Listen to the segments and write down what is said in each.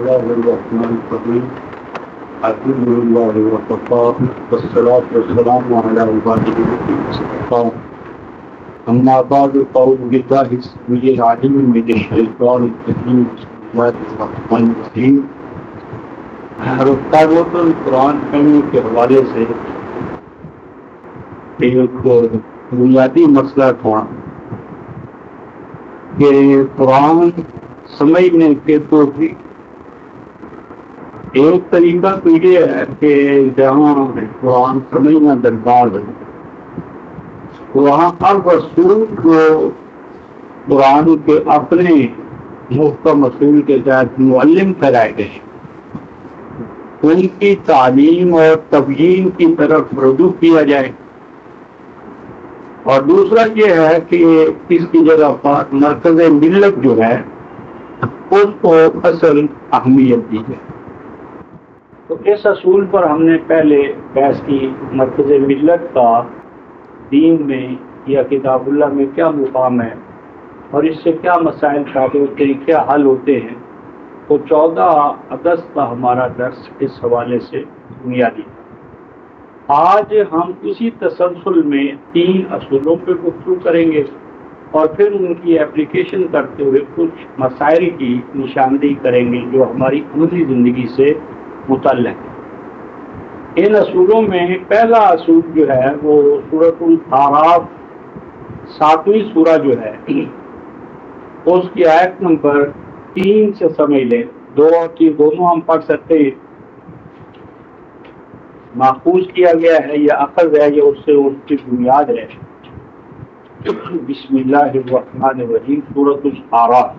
الله الرحمن الرحيم الحمد لله وكفى والصلاة والسلام على عباده الذين اصطفى أما بعد فأعوذ بالله السميع العليم من الشيطان الرجيم بسم الله الرحمن الرحيم. رفتار قرآن پڑھنے کے حوالے سے ایک بنیادی مسئلہ تھا کہ قرآن سمجھنے کے تو بھی ایک طریقہ تو یہ ہے کہ جہاں قرآن سمجھنا درکار ہے وہاں ہر رسول کو قرآن کے اپنے محکم اصول کے تحت معلم کرائے گئے، ان کی تعلیم اور تبیین کی طرف رجوع کیا جائے. اور دوسرا یہ ہے کہ اس کی جگہ پر مرکز ملت جو ہے اس کو اصل اہمیت دی جائے. تو اس اصول پر ہم نے پہلے بحث کی مرکز ملت کا دین میں یا کتاب اللہ میں کیا مقام ہے اور اس سے کیا مسائل پیدا ہوتے ہیں، کیا حل ہوتے ہیں. تو 14 اگست کا ہمارا درس اس حوالے سے بنیادی تھا. آج ہم اسی تسلسل میں 3 اصولوں پہ گفتگو کریں گے اور پھر ان کی اپلیکیشن کرتے ہوئے کچھ مسائل کی نشاندہی کریں گے جو ہماری عملی زندگی سے متعلق ہے. ان اصولوں میں پہلا اصول جو ہے وہ سورۃ الاعراف 7ویں سورہ جو ہے اس کی آیت نمبر 3 سے سمجھ لیں. 2 اور 3 دونوں ہم پڑھ سکتے ہیں. محفوظ کیا گیا ہے یا اخذ ہے یا اس سے اس کی بنیاد ہے. بسم اللہ الرحمن الرحیم. سورۃ الاعراف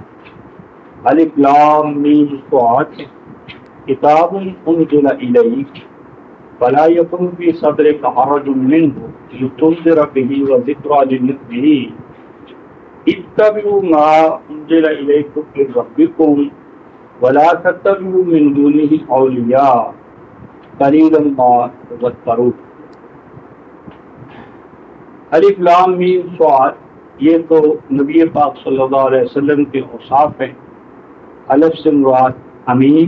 الف لام میم صاد کتاب انزل الیک فلا یکن فی صدرک حرج منہ لتنذر بہ وذکری للمؤمنین اتبعوا ما انزل الیکم من ربکم ولا تتبعوا من دونہ اولیاء قلیلا ما تذکرون. الف لام میم صاد یہ تو نبی پاک صلی اللہ علیہ وسلم کے اوصاف ہیں. الف سے مراد امین،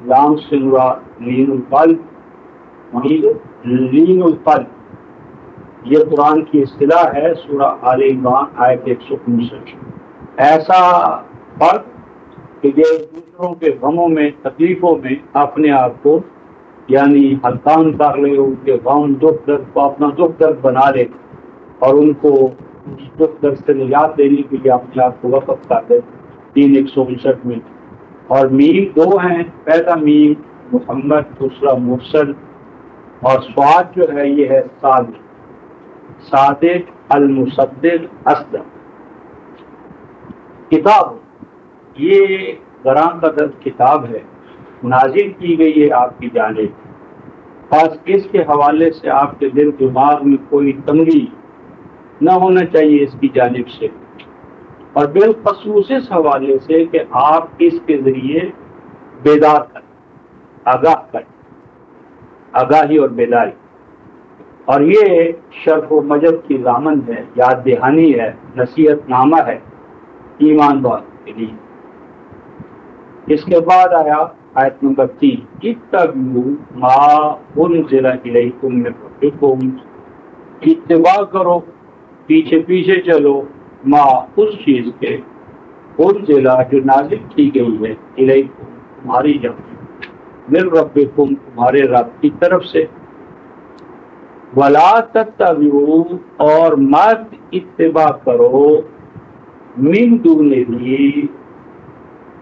لام سے مراد لین القلب، لین القلب یہ قرآن کی اصطلاح ہے. سورہ آل عمران آیت 159. ایسا فرق کہ جو دوسروں کے غموں میں تکلیفوں میں اپنے آپ کو یعنی ہلکان کر لے، ان کے غم دکھ درد کو اپنا دکھ درد بنا لے اور ان کو اس دکھ درد سے نجات دینے کے لیے اپنے آپ کو وقف کر دے. 3:159 میں. اور میم 2 ہیں. پہلا میم محمد، دوسرا مرسل، اور صاد جو ہے یہ ہے صادق، صادق المصدق اصدق. کتاب یہ گراں قدر کتاب ہے، نازل کی گئی ہے آپ کی جانب. خاص اس کے حوالے سے آپ کے دل دماغ میں کوئی تنگی نہ ہونا چاہیے اس کی جانب سے، اور بالخصوص اس حوالے سے کہ آپ اس کے ذریعے بیدار کریں، آگاہ کریں، آگاہی اور بیداری. اور یہ شرف و مجد کی ضامن ہے، یاد دہانی ہے، نصیحت نامہ ہے ایمان والوں کے لیے. اس کے بعد آیا آیت نمبر 3 اتبعوا ما انزل الیکم من ربکم. اتباع کرو، پیچھے پیچھے چلو، ما اس چیز کے انزل جو نازل کی گئی ہے الیکم تمہاری جانب، من ربکم تمہارے رب کی طرف سے. ولا تتبعوا اور مت اتباع کرو، من دونہ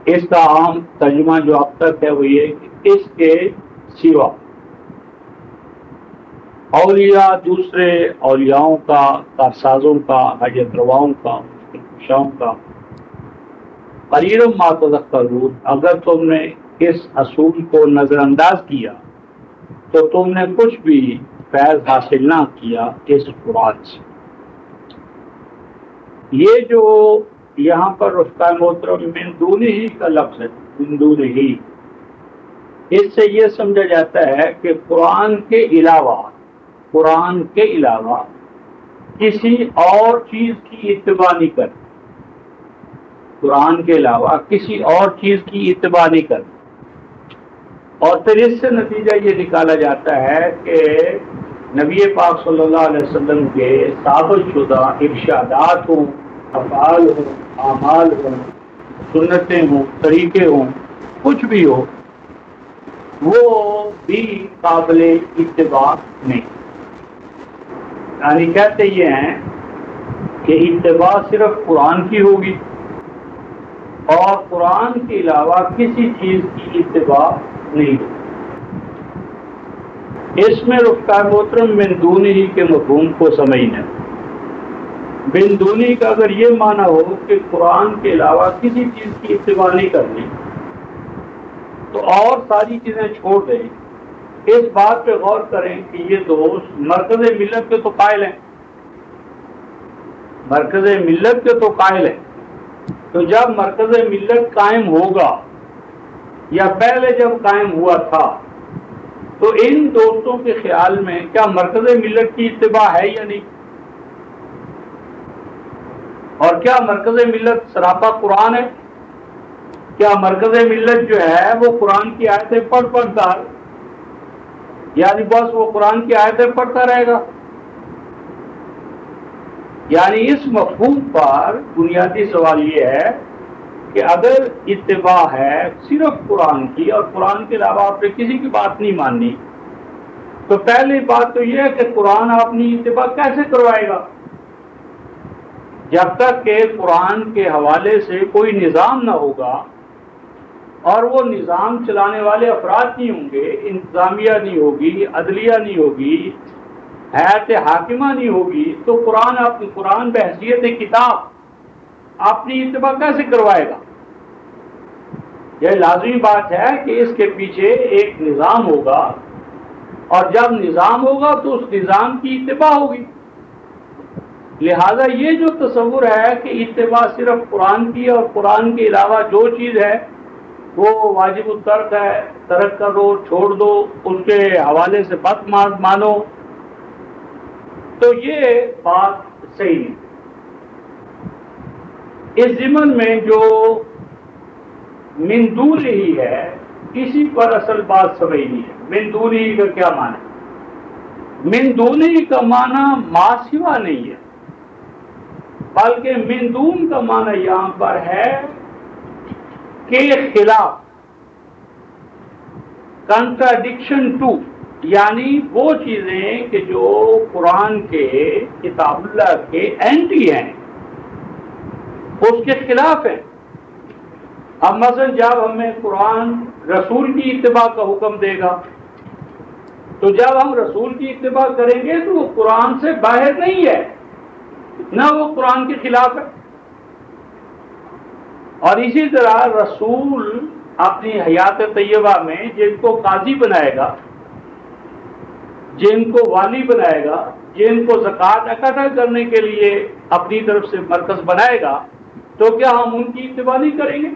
اس کا عام ترجمہ جو اب تک ہے وہ یہ کہ اس کے سوا اولیاء، دوسرے اولیاؤں کا، کارسازوں کا، حاجت رواؤں کا، خوشاؤں کا. قلیلا ما تذکرون اگر تم نے اس اصول کو نظر انداز کیا تو تم نے کچھ بھی فیض حاصل نہ کیا اس قرآن سے. یہ جو یہاں پر رفتہ محترم من دونہ ہی کا لفظ ہے، من دونہ ہی، اس سے یہ سمجھا جاتا ہے کہ قرآن کے علاوہ کسی اور چیز کی اتباع نہیں کرنا. قرآن کے علاوہ کسی اور چیز کی اتباع نہیں کرنا. اور پھر اس سے نتیجہ یہ نکالا جاتا ہے کہ نبی پاک صلی اللہ علیہ وسلم کے ثابت شدہ ارشادات ہوں، افعال ہوں، اعمال ہوں، سنتیں ہوں، طریقے ہوں، کچھ بھی ہو، وہ بھی قابل اتباع نہیں. یعنی کہتے یہ ہیں کہ اتباع صرف قرآن کی ہوگی اور قرآن کے علاوہ کسی چیز کی اتباع نہیں ہوگی. اس میں رفقا محترم من دونی کے مفہوم کو سمجھنا. من دونی کا اگر یہ معنی ہو کہ قرآن کے علاوہ کسی چیز کی اتباع نہیں کرنی تو اور ساری چیزیں چھوڑ دیں. اس بات پہ غور کریں کہ یہ دوست مرکز ملت کے تو قائل ہیں، مرکز ملت کے تو قائل ہیں. تو جب مرکز ملت قائم ہوگا یا پہلے جب قائم ہوا تھا تو ان دوستوں کے خیال میں کیا مرکز ملت کی اتباع ہے یا نہیں؟ اور کیا مرکز ملت سراپا قرآن ہے؟ کیا مرکز ملت جو ہے وہ قرآن کی آیتیں پڑھ کر یعنی بس وہ قرآن کی آیتیں پڑھتا رہے گا؟ یعنی اس مفہوم پر بنیادی سوال یہ ہے کہ اگر اتباع ہے صرف قرآن کی اور قرآن کے علاوہ آپ نے کسی کی بات نہیں ماننی تو پہلی بات تو یہ ہے کہ قرآن اپنی اتباع کیسے کروائے گا؟ جب تک کہ قرآن کے حوالے سے کوئی نظام نہ ہوگا اور وہ نظام چلانے والے افراد نہیں ہوں گے، انتظامیہ نہیں ہوگی، عدلیہ نہیں ہوگی، حیات حاکمہ نہیں ہوگی، تو قرآن بحیثیت کتاب اپنی اتباع کیسے کروائے گا؟ یہ لازمی بات ہے کہ اس کے پیچھے ایک نظام ہوگا اور جب نظام ہوگا تو اس نظام کی اتباع ہوگی. لہذا یہ جو تصور ہے کہ اتباع صرف قرآن کی اور قرآن کے علاوہ جو چیز ہے وہ واجب الترک ہے، ترک کرو، چھوڑ دو، اس کے حوالے سے بات مانو، تو یہ بات صحیح نہیں. اس ضمن میں جو من دون ہی ہے اسی پر اصل بات سمجھنی ہے. من دون ہی کا کیا معنی ہے؟ من دون ہی کا معنی ما سوا نہیں ہے، بلکہ من دون کا معنی یہاں پر ہے کہ خلاف، کنٹراڈکشن ٹو، یعنی وہ چیزیں کہ جو قرآن کے کتاب اللہ کے اینٹی ہیں، اس کے خلاف ہیں. اب مثلا جب ہمیں قرآن رسول کی اتباع کا حکم دے گا تو جب ہم رسول کی اتباع کریں گے تو وہ قرآن سے باہر نہیں ہے، نہ وہ قرآن کے خلاف ہے. اور اسی طرح رسول اپنی حیات طیبہ میں جن کو قاضی بنائے گا، جن کو والی بنائے گا، جن کو زکوٰۃ اکٹھا کرنے کے لیے اپنی طرف سے مرکز بنائے گا، تو کیا ہم ان کی اتباع نہیں کریں گے؟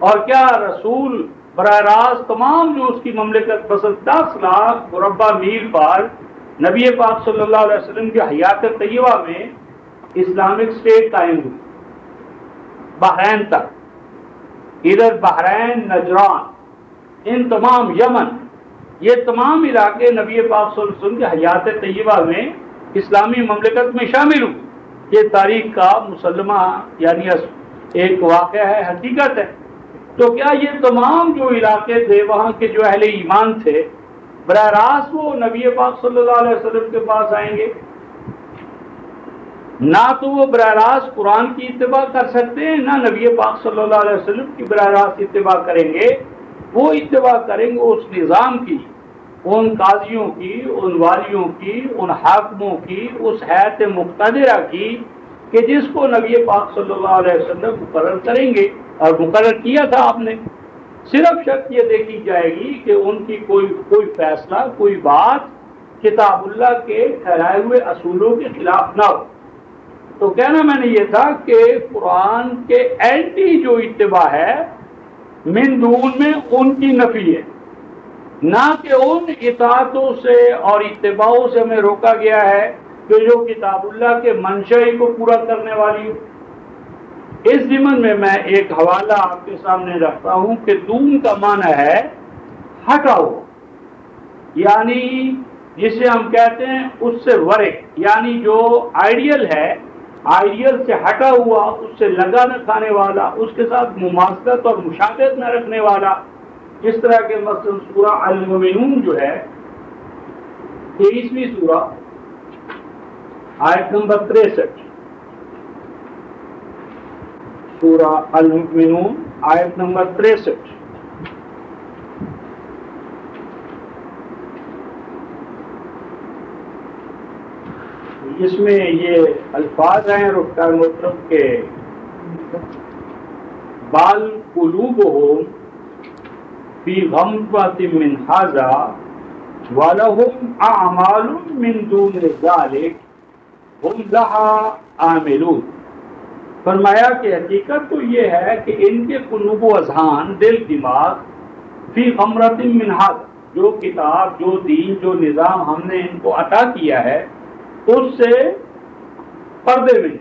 اور کیا رسول براہ راست تمام جو اس کی مملکت بس 10 لاکھ مربع میل پر نبی پاک صلی اللہ علیہ وسلم کی حیات طیبہ میں اسلامک اسٹیٹ قائم ہوئی بحرین تک، ادھر بحرین، نجران، ان تمام یمن، یہ تمام علاقے نبی پاک صلی اللہ علیہ وسلم کی حیات طیبہ میں اسلامی مملکت میں شامل ہوئی. یہ تاریخ کا مسلمہ یعنی ایک واقعہ ہے، حقیقت ہے. تو کیا یہ تمام جو علاقے تھے وہاں کے جو اہل ایمان تھے براہ راست وہ نبی پاک صلی اللہ علیہ وسلم کے پاس آئیں گے؟ نہ تو وہ براہ راست قرآن کی اتباع کر سکتے ہیں، نہ نبی پاک صلی اللہ علیہ وسلم کی براہ راست اتباع کریں گے. وہ اتباع کریں گے اس نظام کی، ان قاضیوں کی، ان والیوں کی، ان حاکموں کی، اس حیات مقتدرہ کی کہ جس کو نبی پاک صلی اللہ علیہ وسلم مقرر کریں گے، اور مقرر کیا تھا آپ نے. صرف شرط یہ دیکھی جائے گی کہ ان کی کوئی فیصلہ، کوئی بات کتاب اللہ کے ٹھہرائے ہوئے اصولوں کے خلاف نہ ہو. تو کہنا میں نے یہ تھا کہ قرآن کے اینٹی جو اتباع ہے من دون میں ان کی نفی ہے، نہ کہ ان اطاعتوں سے اور اتباعوں سے ہمیں روکا گیا ہے کہ جو کتاب اللہ کے منشا کو پورا کرنے والی ہو. اس ضمن میں ایک حوالہ آپ کے سامنے رکھتا ہوں کہ دون کا معنی ہے ہٹا ہوا، یعنی جسے ہم کہتے ہیں اس سے ورق، یعنی جو آئیڈیل ہے، آئیڈیل سے ہٹا ہوا، اس سے لگا نہ کھانے والا، اس کے ساتھ مماثلت اور مشابہت نہ رکھنے والا۔ اس طرح کے مثلا سورہ المومنون جو ہے 23ویں سورہ آیت نمبر 63، سورہ المومنون آیت نمبر 63، اس میں یہ الفاظ ہیں رفتار محترم کے بال قلوبہم فی غمرۃ من ھذا ولہم اعمال من دون ذلک ہم لہا عاملون۔ فرمایا کہ حقیقت تو یہ ہے کہ ان کے قلوب و اذہان، دل دماغ، فی غمرۃ من ھذا، جو کتاب، جو دین، جو نظام ہم نے ان کو عطا کیا ہے اس سے پردے میں،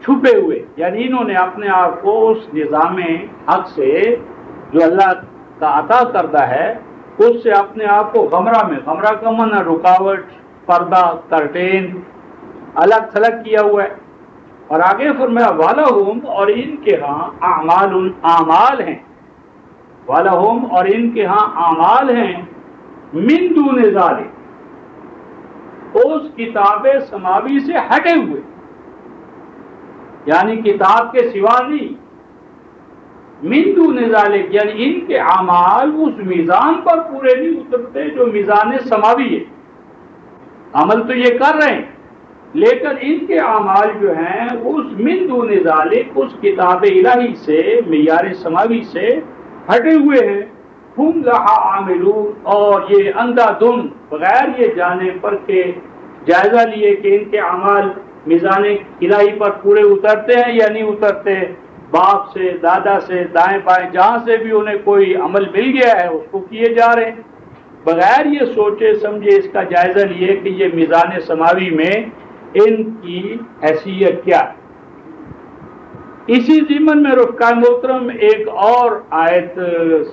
چھپے ہوئے، یعنی انہوں نے اپنے آپ کو اس نظام حق سے جو اللہ کا عطا کردہ ہے اس سے اپنے آپ کو غمرہ میں، غمرہ کا معنی رکاوٹ، پردہ، کرٹین، الگ تھلگ کیا ہوا ہے۔ اور آگے فرمایا وَلَهُمْ، اور ان کے ہاں اعمال، اعمال ہیں، وَلَهُمْ، اور ان کے ہاں اعمال ہیں، من دون ذالک، اس کتاب سماوی سے ہٹے ہوئے، یعنی کتاب کے سوا نہیں، من دون ذالک، یعنی ان کے اعمال اس میزان پر پورے نہیں اترتے جو میزان سماوی ہے۔ عمل تو یہ کر رہے ہیں لیکن ان کے اعمال جو ہیں اس من دون ذالک، اس کتاب الہی سے، معیار سماوی سے ہٹے ہوئے ہیں۔ ہم لہا عاملون، اور یہ اندھا دھند، بغیر یہ جانے پر کہ جائزہ لیے کہ ان کے اعمال میزان الہی پر پورے اترتے ہیں یا نہیں اترتے، باپ سے، دادا سے، دائیں بائیں جہاں سے بھی انہیں کوئی عمل مل گیا ہے اس کو کیے جا رہے ہیں، بغیر یہ سوچے سمجھے، اس کا جائزہ لیے کہ یہ میزان سماوی میں ان کی حیثیت کیا ہے۔ اسی ضمن میں رفقائے محترم ایک اور آیت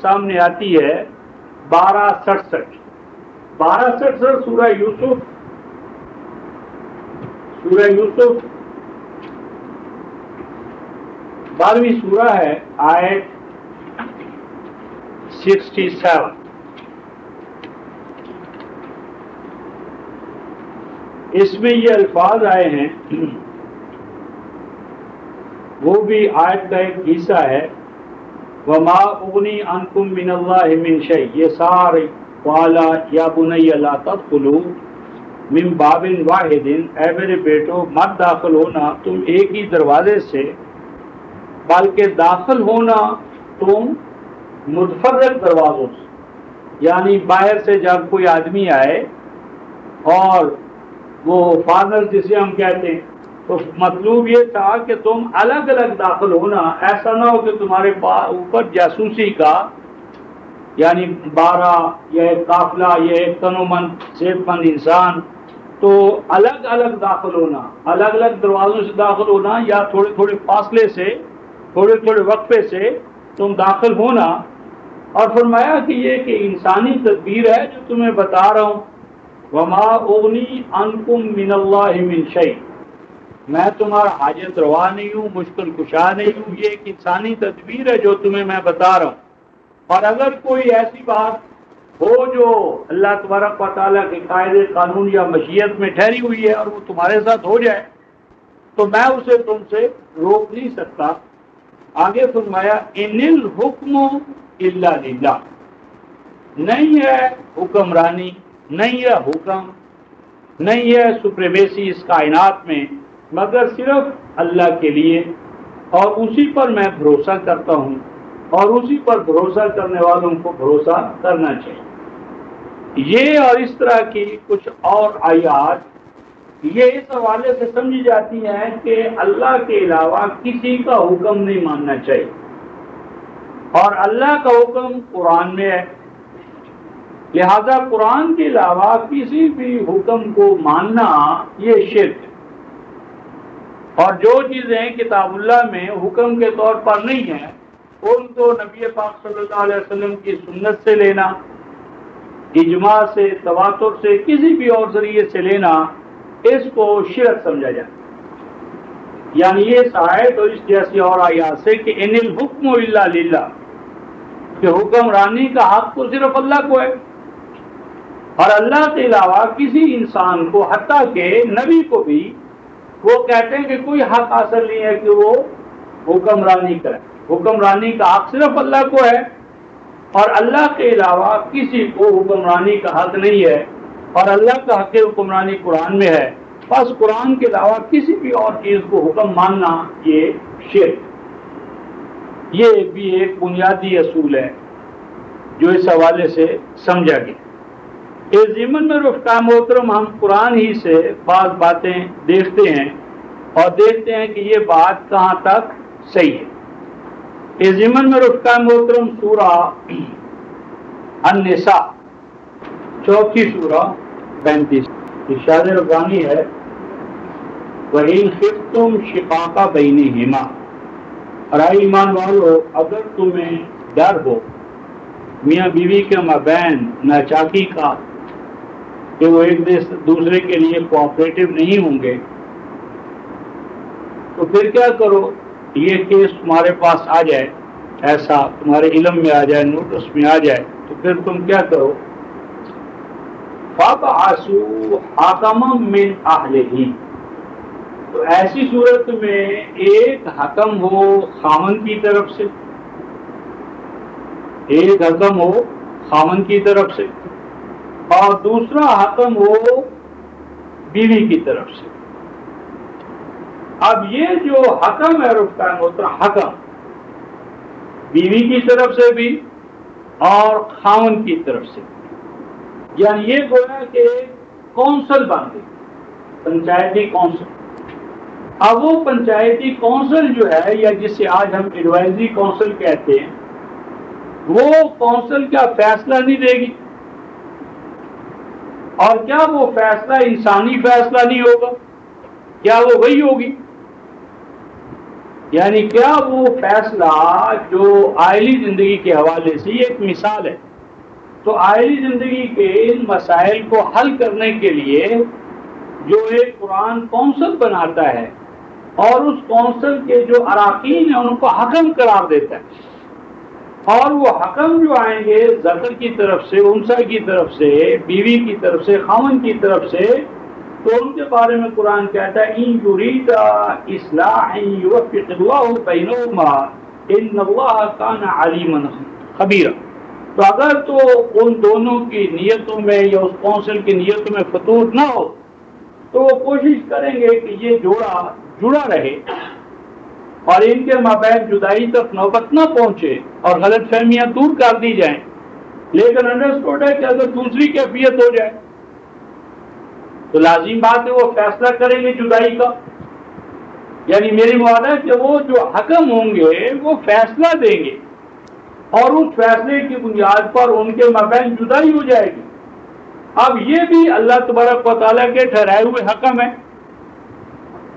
سامنے آتی ہے 1267، 1267 سورہ یوسف، سورہ یوسف 12ویں سورہ ہے، آیت 67۔ اس میں یہ الفاظ آئے ہیں، وہ بھی آیت کا ایک حصہ ہے، وَمَا أُغْنِي عَنْكُم مِّنَ اللَّهِ مِن شَيْءٍ، یہ سارے والا یا بنی لا تدخلوا من باب واحد، اے میرے بیٹو مت داخل ہونا تم ایک ہی دروازے سے، بلکہ داخل ہونا تم متفرق دروازوں سے، یعنی باہر سے جب کوئی آدمی آئے اور وہ فارنر جسے ہم کہتے ہیں، تو مطلوب یہ تھا کہ تم الگ الگ داخل ہونا، ایسا نہ ہو کہ تمہارے اوپر جاسوسی کا، یعنی 12 یا ایک قافلہ یا ایک تنومند صحت مند انسان، تو الگ الگ داخل ہونا، الگ الگ دروازوں سے داخل ہونا، یا تھوڑے تھوڑے فاصلے سے، تھوڑے تھوڑے وقفے سے تم داخل ہونا۔ اور فرمایا کہ یہ کہ انسانی تدبیر ہے جو تمہیں بتا رہا ہوں، وما اغنی عنکم من اللہ من شیء، میں تمہارا حاجت روا نہیں ہوں، مشکل کشا نہیں ہوں، یہ ایک انسانی تدبیر ہے جو تمہیں میں بتا رہا ہوں۔ اور اگر کوئی ایسی بات ہو جو اللہ تبارک و تعالیٰ کے قاعدے قانون یا مشیت میں ٹھہری ہوئی ہے اور وہ تمہارے ساتھ ہو جائے تو میں اسے تم سے روک نہیں سکتا۔ آگے فرمایا ان الحکم الا للہ، نہیں ہے حکمرانی، نہیں ہے حکم، نہیں ہے سپریمیسی اس کائنات میں مگر صرف اللہ کے لیے، اور اسی پر میں بھروسہ کرتا ہوں، اور اسی پر بھروسہ کرنے والوں کو بھروسہ کرنا چاہیے۔ یہ اور اس طرح کی کچھ اور آیات یہ اس حوالے سے سمجھی جاتی ہیں کہ اللہ کے علاوہ کسی کا حکم نہیں ماننا چاہیے، اور اللہ کا حکم قرآن میں ہے، لہذا قرآن کے علاوہ کسی بھی حکم کو ماننا یہ شرک ہے۔ اور جو چیزیں کتاب اللہ میں حکم کے طور پر نہیں ہیں ان کو نبی پاک صلی اللہ علیہ وسلم کی سنت سے لینا، اجماع سے، تواتر سے، کسی بھی اور ذریعے سے لینا، اس کو شرک سمجھا جائے۔ یعنی یہ آیت اور اس جیسی اور آیات سے کہ ان الحکم الا للہ، کہ حکمرانی کا حق تو صرف اللہ کو ہے، اور اللہ کے علاوہ کسی انسان کو، حتیٰ کہ نبی کو بھی وہ کہتے ہیں کہ کوئی حق حاصل نہیں ہے کہ وہ حکمرانی کرے۔ حکمرانی کا حق صرف اللہ کو ہے، اور اللہ کے علاوہ کسی کو حکمرانی کا حق نہیں ہے، اور اللہ کا حق حکمرانی قرآن میں ہے۔ بس قرآن کے علاوہ کسی بھی اور چیز کو حکم ماننا یہ شرک۔ یہ بھی ایک بنیادی اصول ہے جو اس حوالے سے سمجھا گیا۔ اس ضمن میں رفقا محترم ہم قرآن ہی سے بعض باتیں دیکھتے ہیں اور دیکھتے ہیں کہ یہ بات کہاں تک صحیح ہے۔ اس ضمن میں رفقا محترم سورہ النساء، چوتھی سورہ 35 ارشاد ربانی ہے، وَإِنْ خِفْتُمْ شِقَاقَ بَيْنِهِمَا، اور اے ایمان والو اگر تمہیں ڈر ہو میاں بیوی کے مابین ناچاکی کا کہ وہ ایک دوسرے کے لیے کوآپریٹو نہیں ہوں گے، تو پھر کیا کرو؟ یہ کیس تمہارے پاس آ جائے، ایسا تمہارے علم میں آ جائے، نوٹس میں آ جائے، تو پھر تم کیا کرو؟ فَابْعَثُوا حَكَمًا مِّنْ أَهْلِهِ، تو ایسی صورت میں ایک حکم ہو خاوند کی طرف سے، ایک حکم ہو خاوند کی طرف سے، اور دوسرا حکم ہو بیوی کی طرف سے۔ اب یہ جو حکم ہے رفتہ محترم، حکم بیوی کی طرف سے بھی اور خاوند کی طرف سے، یعنی یہ گویا کہ کونسل بن گئی، پنچایتی کونسل۔ اب وہ پنچایتی کونسل جو ہے، یا جسے آج ہم ایڈوائزری کونسل کہتے ہیں، وہ کونسل کیا فیصلہ نہیں دے گی؟ اور کیا وہ فیصلہ انسانی فیصلہ نہیں ہوگا؟ کیا وہ وہی ہوگی؟ یعنی کیا وہ فیصلہ جو آئلی زندگی کے حوالے سے، یہ ایک مثال ہے، تو آئلی زندگی کے ان مسائل کو حل کرنے کے لیے جو ایک قرآن کونسل بناتا ہے اور اس کونسل کے جو اراکین ہیں ان کو حکم قرار دیتا ہے، اور وہ حکم جو آئیں گے ذکر کی طرف سے، انثی کی طرف سے، بیوی کی طرف سے، خاوند کی طرف سے، تو ان کے بارے میں قرآن کہتا ہے ان یریدا اصلاحا یوفق اللہ بینہما ان اللہ کان علیما خبیرا۔ تو اگر تو ان دونوں کی نیتوں میں یا اس کونسل کی نیتوں میں فتور نہ ہو تو وہ کوشش کریں گے کہ یہ جوڑا جڑا رہے اور ان کے مابین جدائی تک نوبت نہ پہنچے اور غلط فہمیاں دور کر دی جائیں، لیکن انڈرسٹوڈ ہے کہ اگر دوسری کیفیت ہو جائے تو لازم بات ہے وہ فیصلہ کریں گے جدائی کا۔ یعنی میری مراد ہے کہ وہ جو حکم ہوں گے وہ فیصلہ دیں گے اور اس فیصلے کی بنیاد پر ان کے مابین جدائی ہو جائے گی۔ اب یہ بھی اللہ تبارک و تعالیٰ کے ٹھہرائے ہوئے حکم ہے،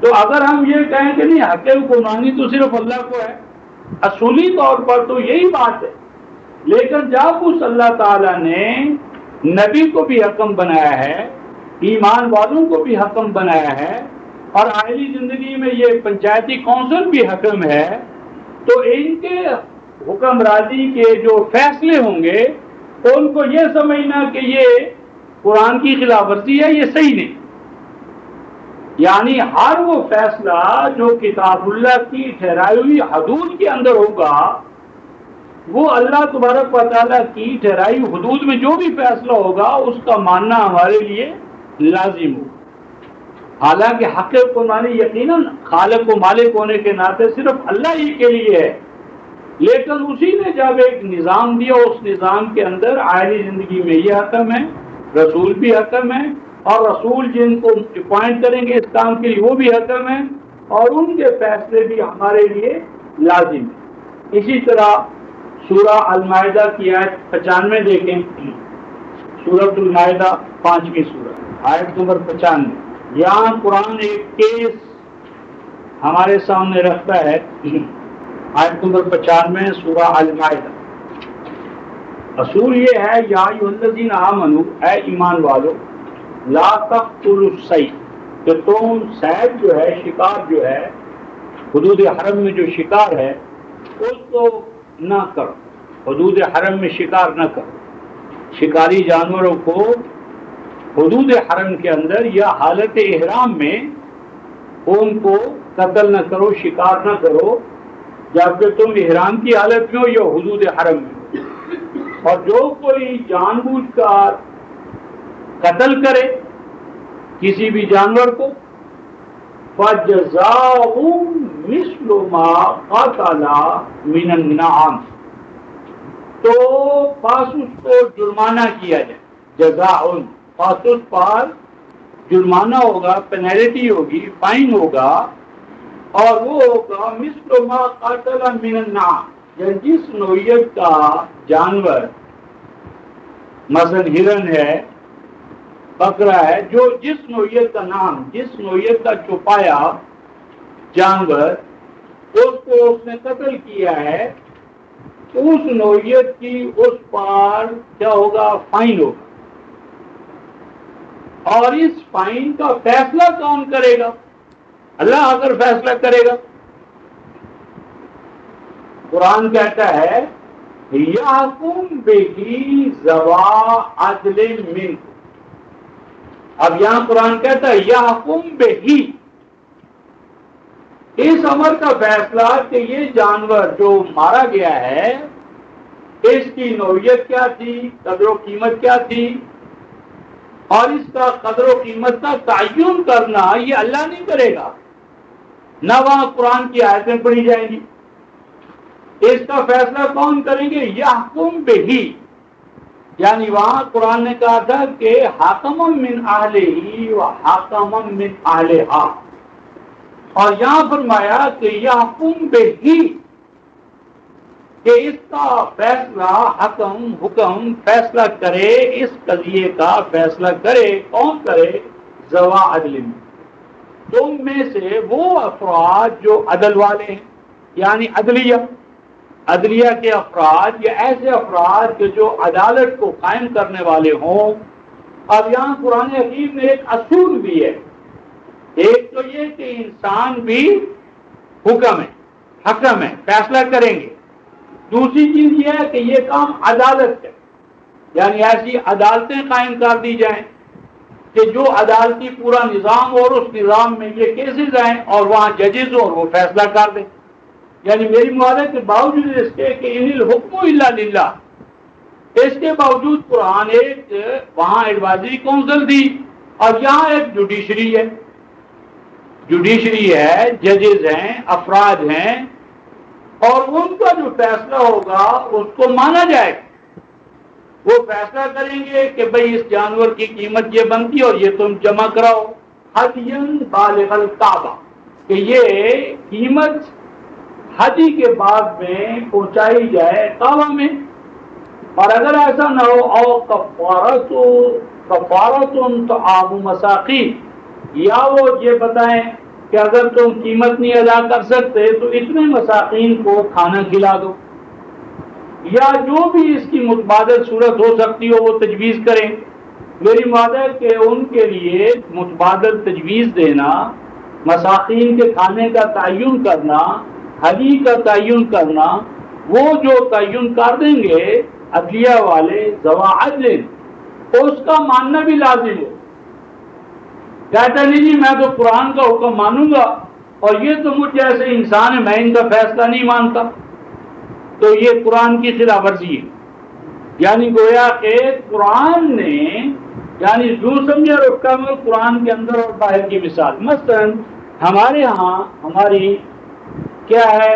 تو اگر ہم یہ کہیں کہ نہیں حق حکمرانی تو صرف اللہ کو ہے، اصولی طور پر تو یہی بات ہے، لیکن جب اس اللہ تعالیٰ نے نبی کو بھی حکم بنایا ہے، ایمان والوں کو بھی حکم بنایا ہے، اور آئلی زندگی میں یہ پنچایتی کونسل بھی حکم ہے، تو ان کے حکمرانی کے جو فیصلے ہوں گے ان کو یہ سمجھنا کہ یہ قرآن کی خلاف ورزی ہے، یہ صحیح نہیں۔ یعنی ہر وہ فیصلہ جو کتاب اللہ کی ٹھہرائی ہوئی حدود کے اندر ہوگا، وہ اللہ تبارک و تعالیٰ کی ٹھہرائی حدود میں جو بھی فیصلہ ہوگا اس کا ماننا ہمارے لیے لازم ہو۔ حالانکہ حق حکمرانی یقیناً خالق و مالک ہونے کے ناطے صرف اللہ ہی کے لیے ہے، لیکن اسی نے جب ایک نظام دیا، اس نظام کے اندر آئلی زندگی میں یہ حکم ہے، رسول بھی حکم ہے، اور رسول جن کو اپوائنٹ کریں گے اس کام کے لیے وہ بھی حکم ہے، اور ان کے فیصلے بھی ہمارے لیے لازم ہے۔ اسی طرح سورہ المائدہ کی آیت 95 دیکھیں، سورۃ المائدہ 5ویں سورہ آیت نمبر 95، یہاں قرآن ایک کیس ہمارے سامنے رکھتا ہے آیت نمبر 95 سورہ المائدہ۔ اصول یہ ہے یا ایھا الذین آمنوا، اے ایمان والو، لا تقتلوا الصید، کہ تم صید جو ہے، شکار جو ہے، حدود حرم میں جو شکار ہے اس کو نہ کرو، حدود حرم میں شکار نہ کرو، شکاری جانوروں کو حدود حرم کے اندر یا حالت احرام میں ان کو قتل نہ کرو، شکار نہ کرو، جبکہ تم احرام کی حالت میں ہو یا حدود حرم میں ہو۔ اور جو کوئی جان بوجھ کر قتل کرے کسی بھی جانور کو، فَجَزَاءٌ مِثْلُ مَا قَتَلَ مِنَ النَّعَامِ، تو پس اس کو جرمانہ کیا جائے، جزاء، پس اس پر جرمانہ ہوگا، پینلٹی ہوگی، فائن ہوگا، اور وہ ہوگا مثل ما قتل من النعام، یعنی جس نوعیت کا جانور، مثلا ہرن ہے، بکرا ہے، جو جس نوعیت کا نام، جس نوعیت کا چھپایا جانور اس کو اس نے قتل کیا ہے، اس نوعیت کی اس پر کیا ہوگا؟ فائن ہوگا۔ اور اس فائن کا فیصلہ کون کرے گا؟ اللہ اگر فیصلہ کرے گا۔ قرآن کہتا ہے یحکم بہ ذوی عدل منکم، اب یہاں قرآن کہتا ہے یحکم بہ، اس امر کا فیصلہ کہ یہ جانور جو مارا گیا ہے اس کی نوعیت کیا تھی، قدر و قیمت کیا تھی، اور اس کا قدر و قیمت کا تعین کرنا یہ اللہ نہیں کرے گا، نہ وہاں قرآن کی آیتیں پڑھی جائیں گی۔ اس کا فیصلہ کون کریں گے؟ یحکم بہ، یعنی وہاں قرآن نے کہا تھا کہ حاکم من اہلہ و حاکم من اہلہا، اور یہاں فرمایا کہ یحکم بہ، کہ اس کا فیصلہ، حکم فیصلہ کرے، اس قضیے کا فیصلہ کرے، کون کرے؟ ذوی عدل، تم میں سے وہ افراد جو عدل والے ہیں، یعنی عدلیہ کے افراد، یا ایسے افراد کہ جو عدالت کو قائم کرنے والے ہوں۔ اب یہاں قرآن حکیم میں ایک اصول بھی ہے، ایک تو یہ کہ انسان بھی حکم ہے، فیصلہ کریں گے، دوسری چیز یہ ہے کہ یہ کام عدالت ہے، یعنی ایسی عدالتیں قائم کر دی جائیں کہ جو عدالتی پورا نظام اور اس نظام میں یہ کیسز آئیں اور وہاں ججز اور وہ فیصلہ کر دیں۔ یعنی میری مراد کے باوجود اس کے کہ ان الحکم الا للہ، اس کے باوجود قرآن ایک وہاں ایڈوائزری کونسل دی اور یہاں ایک جوڈیشری ہے، ججز ہیں، افراد ہیں، اور ان کا جو فیصلہ ہوگا اس کو مانا جائے گا۔ وہ فیصلہ کریں گے کہ بھئی اس جانور کی قیمت یہ بنتی اور یہ تم جمع کراؤ، ہدین بالغ الکعبہ، کہ یہ قیمت حجی کے بعد میں پہنچائی جائے کعبہ میں، اور اگر ایسا نہ ہو او کفارۃ طعام مساکین، یا وہ یہ بتائیں کہ اگر تم قیمت نہیں ادا کر سکتے تو اتنے مساکین کو کھانا کھلا دو، یا جو بھی اس کی متبادل صورت ہو سکتی ہو وہ تجویز کریں۔ میری مراد ہے کہ ان کے لیے متبادل تجویز دینا، مساکین کے کھانے کا تعین کرنا، حدی کا تعین کرنا، وہ جو تعین کر دیں گے عدلیہ والے ذوی عدل، تو اس کا ماننا بھی لازم ہو۔ کہتا نہیں جی میں تو قرآن کا حکم مانوں گا اور یہ تو مجھ جیسے انسان ہے، میں ان کا فیصلہ نہیں مانتا، تو یہ قرآن کی خلاف ورزی ہے۔ یعنی گویا کہ قرآن نے، یعنی جو سمجھے اور اس کا قرآن کے اندر اور باہر کی مثال، مثلا ہمارے ہاں ہماری کیا ہے،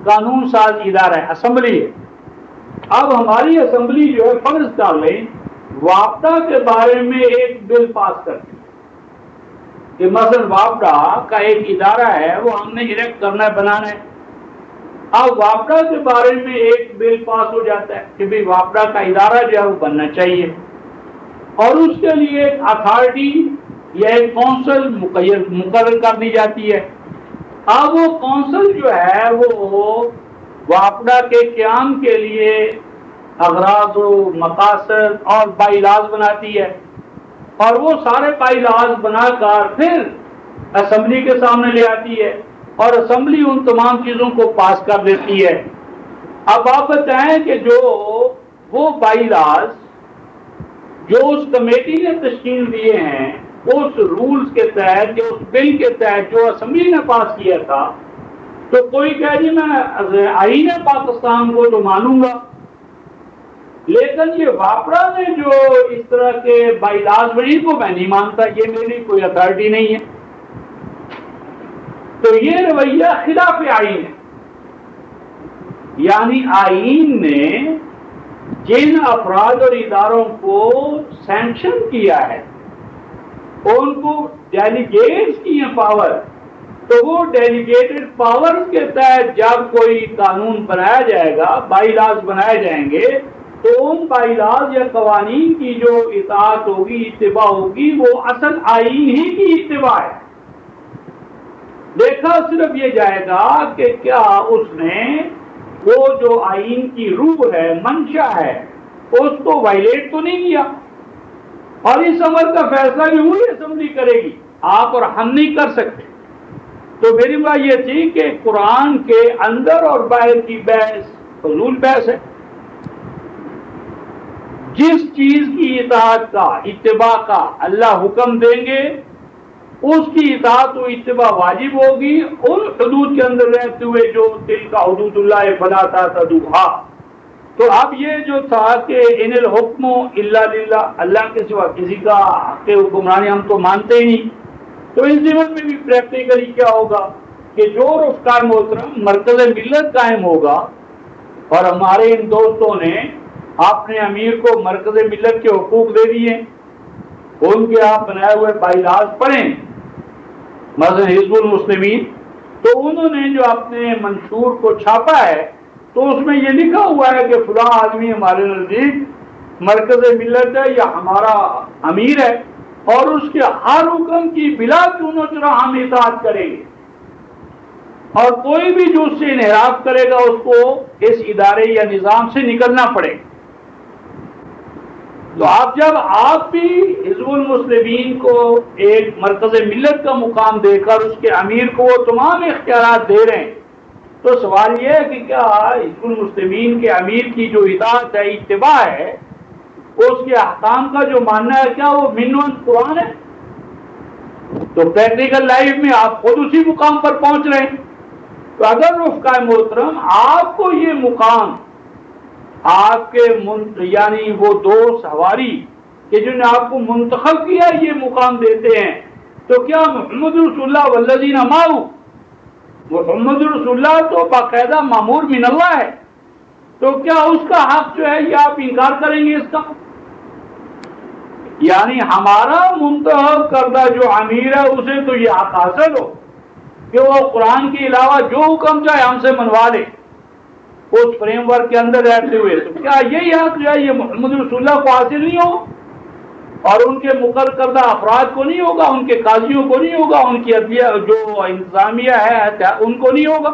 قانون ساز ادارہ ہے، اسمبلی ہے۔ اب ہماری اسمبلی جو ہے، فرض کر لیں وابڈا کے بارے میں ایک بل پاس کرتی ہے کہ مثلا وابڈا کا ایک ادارہ ہے، وہ ہم نے الیکٹ کرنا ہے، بنانا ہے۔ اب وابڈا کے بارے میں ایک بل پاس ہو جاتا ہے کہ بھئی وابڈا کا ادارہ جو ہے وہ بننا چاہیے، اور اس کے لیے ایک اتھارٹی یا ایک کونسل مقرر کر دی جاتی ہے۔ اب وہ کونسل جو ہے وہ واپڈا کے قیام کے لیے اغراض و مقاصد اور بائی لاز بناتی ہے، اور وہ سارے بائی لاز بنا کر پھر اسمبلی کے سامنے لے آتی ہے، اور اسمبلی ان تمام چیزوں کو پاس کر دیتی ہے۔ اب آپ بتائیں کہ جو وہ بائی لاز جو اس کمیٹی نے تشکیل دیے ہیں، اس رولز کے تحت یا اس بل کے تحت جو اسمبلی نے پاس کیا تھا، تو کوئی کہہ جی میں آئین پاکستان کو تو مانوں گا، لیکن یہ واپڈا نے جو اس طرح کے بائی لاز بنی کو میں نہیں مانتا، یہ میری کوئی اتھارٹی نہیں ہے۔ تو یہ رویہ خلاف آئین ہے، یعنی آئین نے جن افراد اور اداروں کو سینکشن کیا ہے، ان کو ڈیلیگیٹس کی ہیں پاور، تو وہ ڈیلیگیٹڈ پاور کے تحت جب کوئی قانون بنایا جائے گا، بائی لاز بنائے جائیں گے، تو ان بائی لاز یا قوانین کی جو اطاعت ہوگی، اتباع ہوگی، وہ اصل آئین ہی کی اتباع ہے۔ دیکھا صرف یہ جائے گا کہ کیا اس نے وہ جو آئین کی روح ہے، منشا ہے، اس کو وائلیٹ تو نہیں کیا، اور اس امر کا فیصلہ بھی وہی اسمبلی کرے گی، آپ اور ہم نہیں کر سکتے۔ تو میری بات یہ تھی کہ قرآن کے اندر اور باہر کی بحث فضول بحث ہے۔ جس چیز کی اطاعت کا، اتباع کا اللہ حکم دیں گے، اس کی اطاعت و اتباع واجب ہوگی، ان حدود کے اندر رہتے ہوئے جو دل کا حدود اللہ فلا تعتدوها۔ تو اب یہ جو تھا کہ ان الحکم الا للہ، اللہ کے سوا کسی کا حق حکمرانی ہم تو مانتے ہی نہیں، تو اس زمن میں بھی پریکٹیکلی کیا ہوگا کہ جو رفتار محترم مرکز ملت قائم ہوگا، اور ہمارے ان دوستوں نے اپنے امیر کو مرکز ملت کے حقوق دے دیے، ان کے آپ بنائے ہوئے بائی لاز پڑھیں، مثلا حزب المسلمین، تو انہوں نے جو اپنے منشور کو چھاپا ہے، تو اس میں یہ لکھا ہوا ہے کہ فلاں آدمی ہمارے نزدیک مرکز ملت ہے یا ہمارا امیر ہے، اور اس کے ہر حکم کی بلا چونو چرا ہم اطاعت کریں گے، اور کوئی بھی جو اس سے انحراف کرے گا اس کو اس ادارے یا نظام سے نکلنا پڑے گا۔ تو آپ جب آپ بھی حزب المسلمین کو ایک مرکز ملت کا مقام دے کر اس کے امیر کو وہ تمام اختیارات دے رہے ہیں، تو سوال یہ ہے کہ کیا حزب المسلمین کے امیر کی جو اطاعت ہے، اتباع ہے، اس کے احکام کا جو ماننا ہے، کیا وہ منون قرآن ہے؟ تو پریکٹیکل لائف میں آپ خود اسی مقام پر پہنچ رہے ہیں۔ تو اگر رفقا محترم آپ کو یہ مقام، آپ کے یعنی وہ دوست حواری کہ جنہوں نے آپ کو منتخب کیا یہ مقام دیتے ہیں، تو کیا محمد رسول اللہ والذین معہ، محمد رسول اللہ تو باقاعدہ مامور من اللہ ہے، تو کیا اس کا حق جو ہے یہ آپ انکار کریں گے اس کا؟ یعنی ہمارا منتخب کردہ جو امیر ہے اسے تو یہ حق حاصل ہو کہ وہ قرآن کے علاوہ جو حکم چاہے ہم سے منوا لے اس فریم ورک کے اندر رہتے ہوئے، تو کیا یہی حق جو ہے یہ محمد رسول اللہ کو حاصل نہیں ہو، اور ان کے مقرر کردہ افراد کو نہیں ہوگا، ان کے قاضیوں کو نہیں ہوگا، ان کی عدلیہ جو انتظامیہ ہے ان کو نہیں ہوگا؟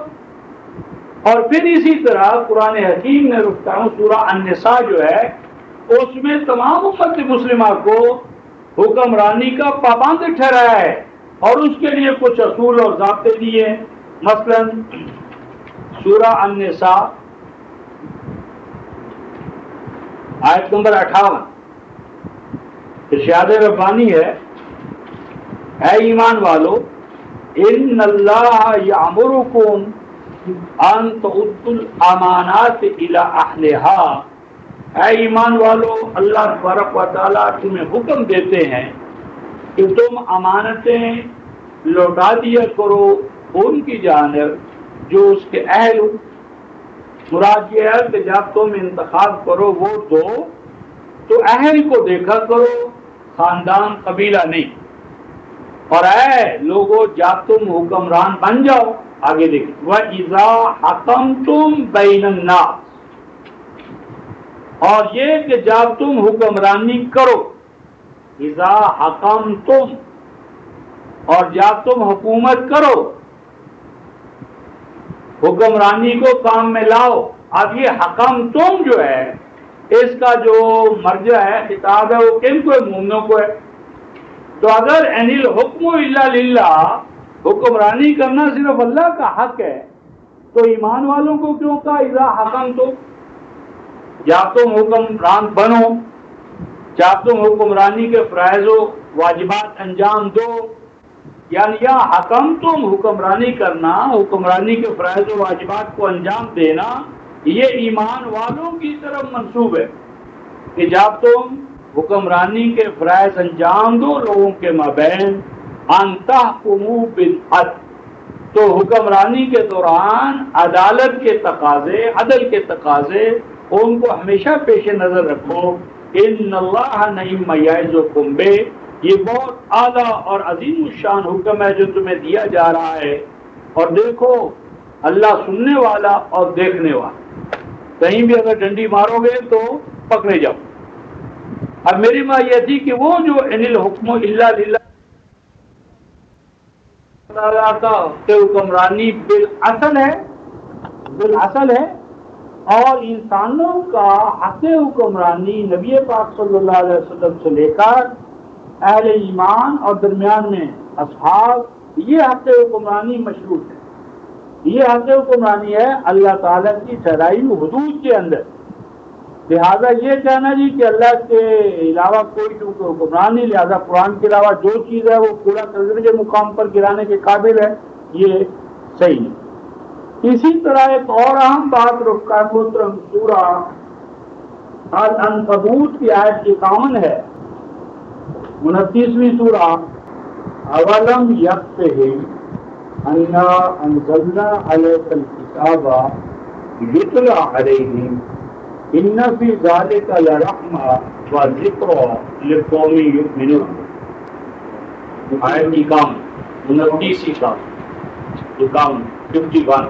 اور پھر اسی طرح قرآن حکیم نے رکھتا ہوں سورہ النساء جو ہے اس میں تمام امت مسلمہ کو حکمرانی کا پابند ٹھہرایا ہے، اور اس کے لیے کچھ اصول اور ضابطے دیے، مثلا سورہ النساء آیت نمبر 58 ارشاد ربانی ہے، اے ایمان والو ان اللہ یامرکم ان تؤدوا الامانات الی اہلہا، اے ایمان والو اللہ تبارک و تعالیٰ تمہیں حکم دیتے ہیں کہ تم امانتیں لوٹا دیا کرو ان کی جانب جو اس کے اہل ہو۔ مراد یہ ہے کہ جب تم انتخاب کرو ووٹ دو تو اہل کو دیکھا کرو، خاندان قبیلہ نہیں، اور اے لوگو جب تم حکمران بن جاؤ، آگے دیکھیں وَإِذَا حَكَمْتُمْ بَيْنَ النَّاسِ، اور یہ کہ جب تم حکمرانی کرو، اِذَا حَكَمْتُمْ، اور جب تم حکومت کرو حکمرانی کو کام میں لاؤ. اب یہ حکم تم جو ہے اس کا جو مرجع ہے خطاب ہے وہ کن کو ہے؟ مومنوں کو ہے. تو اگر ان الحکم الا للہ حکمرانی کرنا صرف اللہ کا حق ہے تو ایمان والوں کو کیوں کہا اذا حکم تو؟ یا تم حکمران بنو، یا تم حکمرانی کے فرائض و واجبات انجام دو. یعنی یا حکم تم حکمرانی کرنا، حکمرانی کے فرائض و واجبات کو انجام دینا، یہ ایمان والوں کی طرف منسوب ہے کہ جب تم حکمرانی کے فرائض انجام دو لوگوں کے مابین ان تحکموا بالعدل، تو حکمرانی کے دوران عدالت کے تقاضے، عدل کے تقاضے ان کو ہمیشہ پیش نظر رکھو. ان اللہ نعم یعظکم بہ، یہ بہت اعلیٰ اور عظیم الشان حکم ہے جو تمہیں دیا جا رہا ہے. اور دیکھو اللہ سننے والا اور دیکھنے والا، کہیں بھی اگر ڈنڈی مارو گے تو پکڑے جاؤ. اب میری بات یہ تھی کہ وہ جو ان الحکم الا للہ تعالیٰ کا حکمرانی بالاصل ہے اور انسانوں کا حق حکمرانی نبی پاک صلی اللہ علیہ وسلم سے لے کر اہل ایمان اور درمیان میں اصحاب، یہ حق حکمرانی مشروط ہے. یہ حق حکمرانی ہے اللہ تعالیٰ کی ٹھہرائی حدود کے اندر. لہذا یہ کہنا جی کہ اللہ کے علاوہ کوئی چونکہ حکمران نہیں، لہذا قرآن کے علاوہ جو چیز ہے وہ پورا کرنے کے مقام پر گرانے کے قابل ہے، یہ صحیح نہیں. اسی طرح ایک اور اہم بات رفقا محترم سورہ العنکبوت کی آیت 51 ہے، 29ویں سورہ. اولم یکفہم انا انزلنا علیک الکتاب یتلی علیہم ان فی ذلک لرحمۃ وذکری لقوم یؤمنون. آیت کی کام 29 کا کام 51.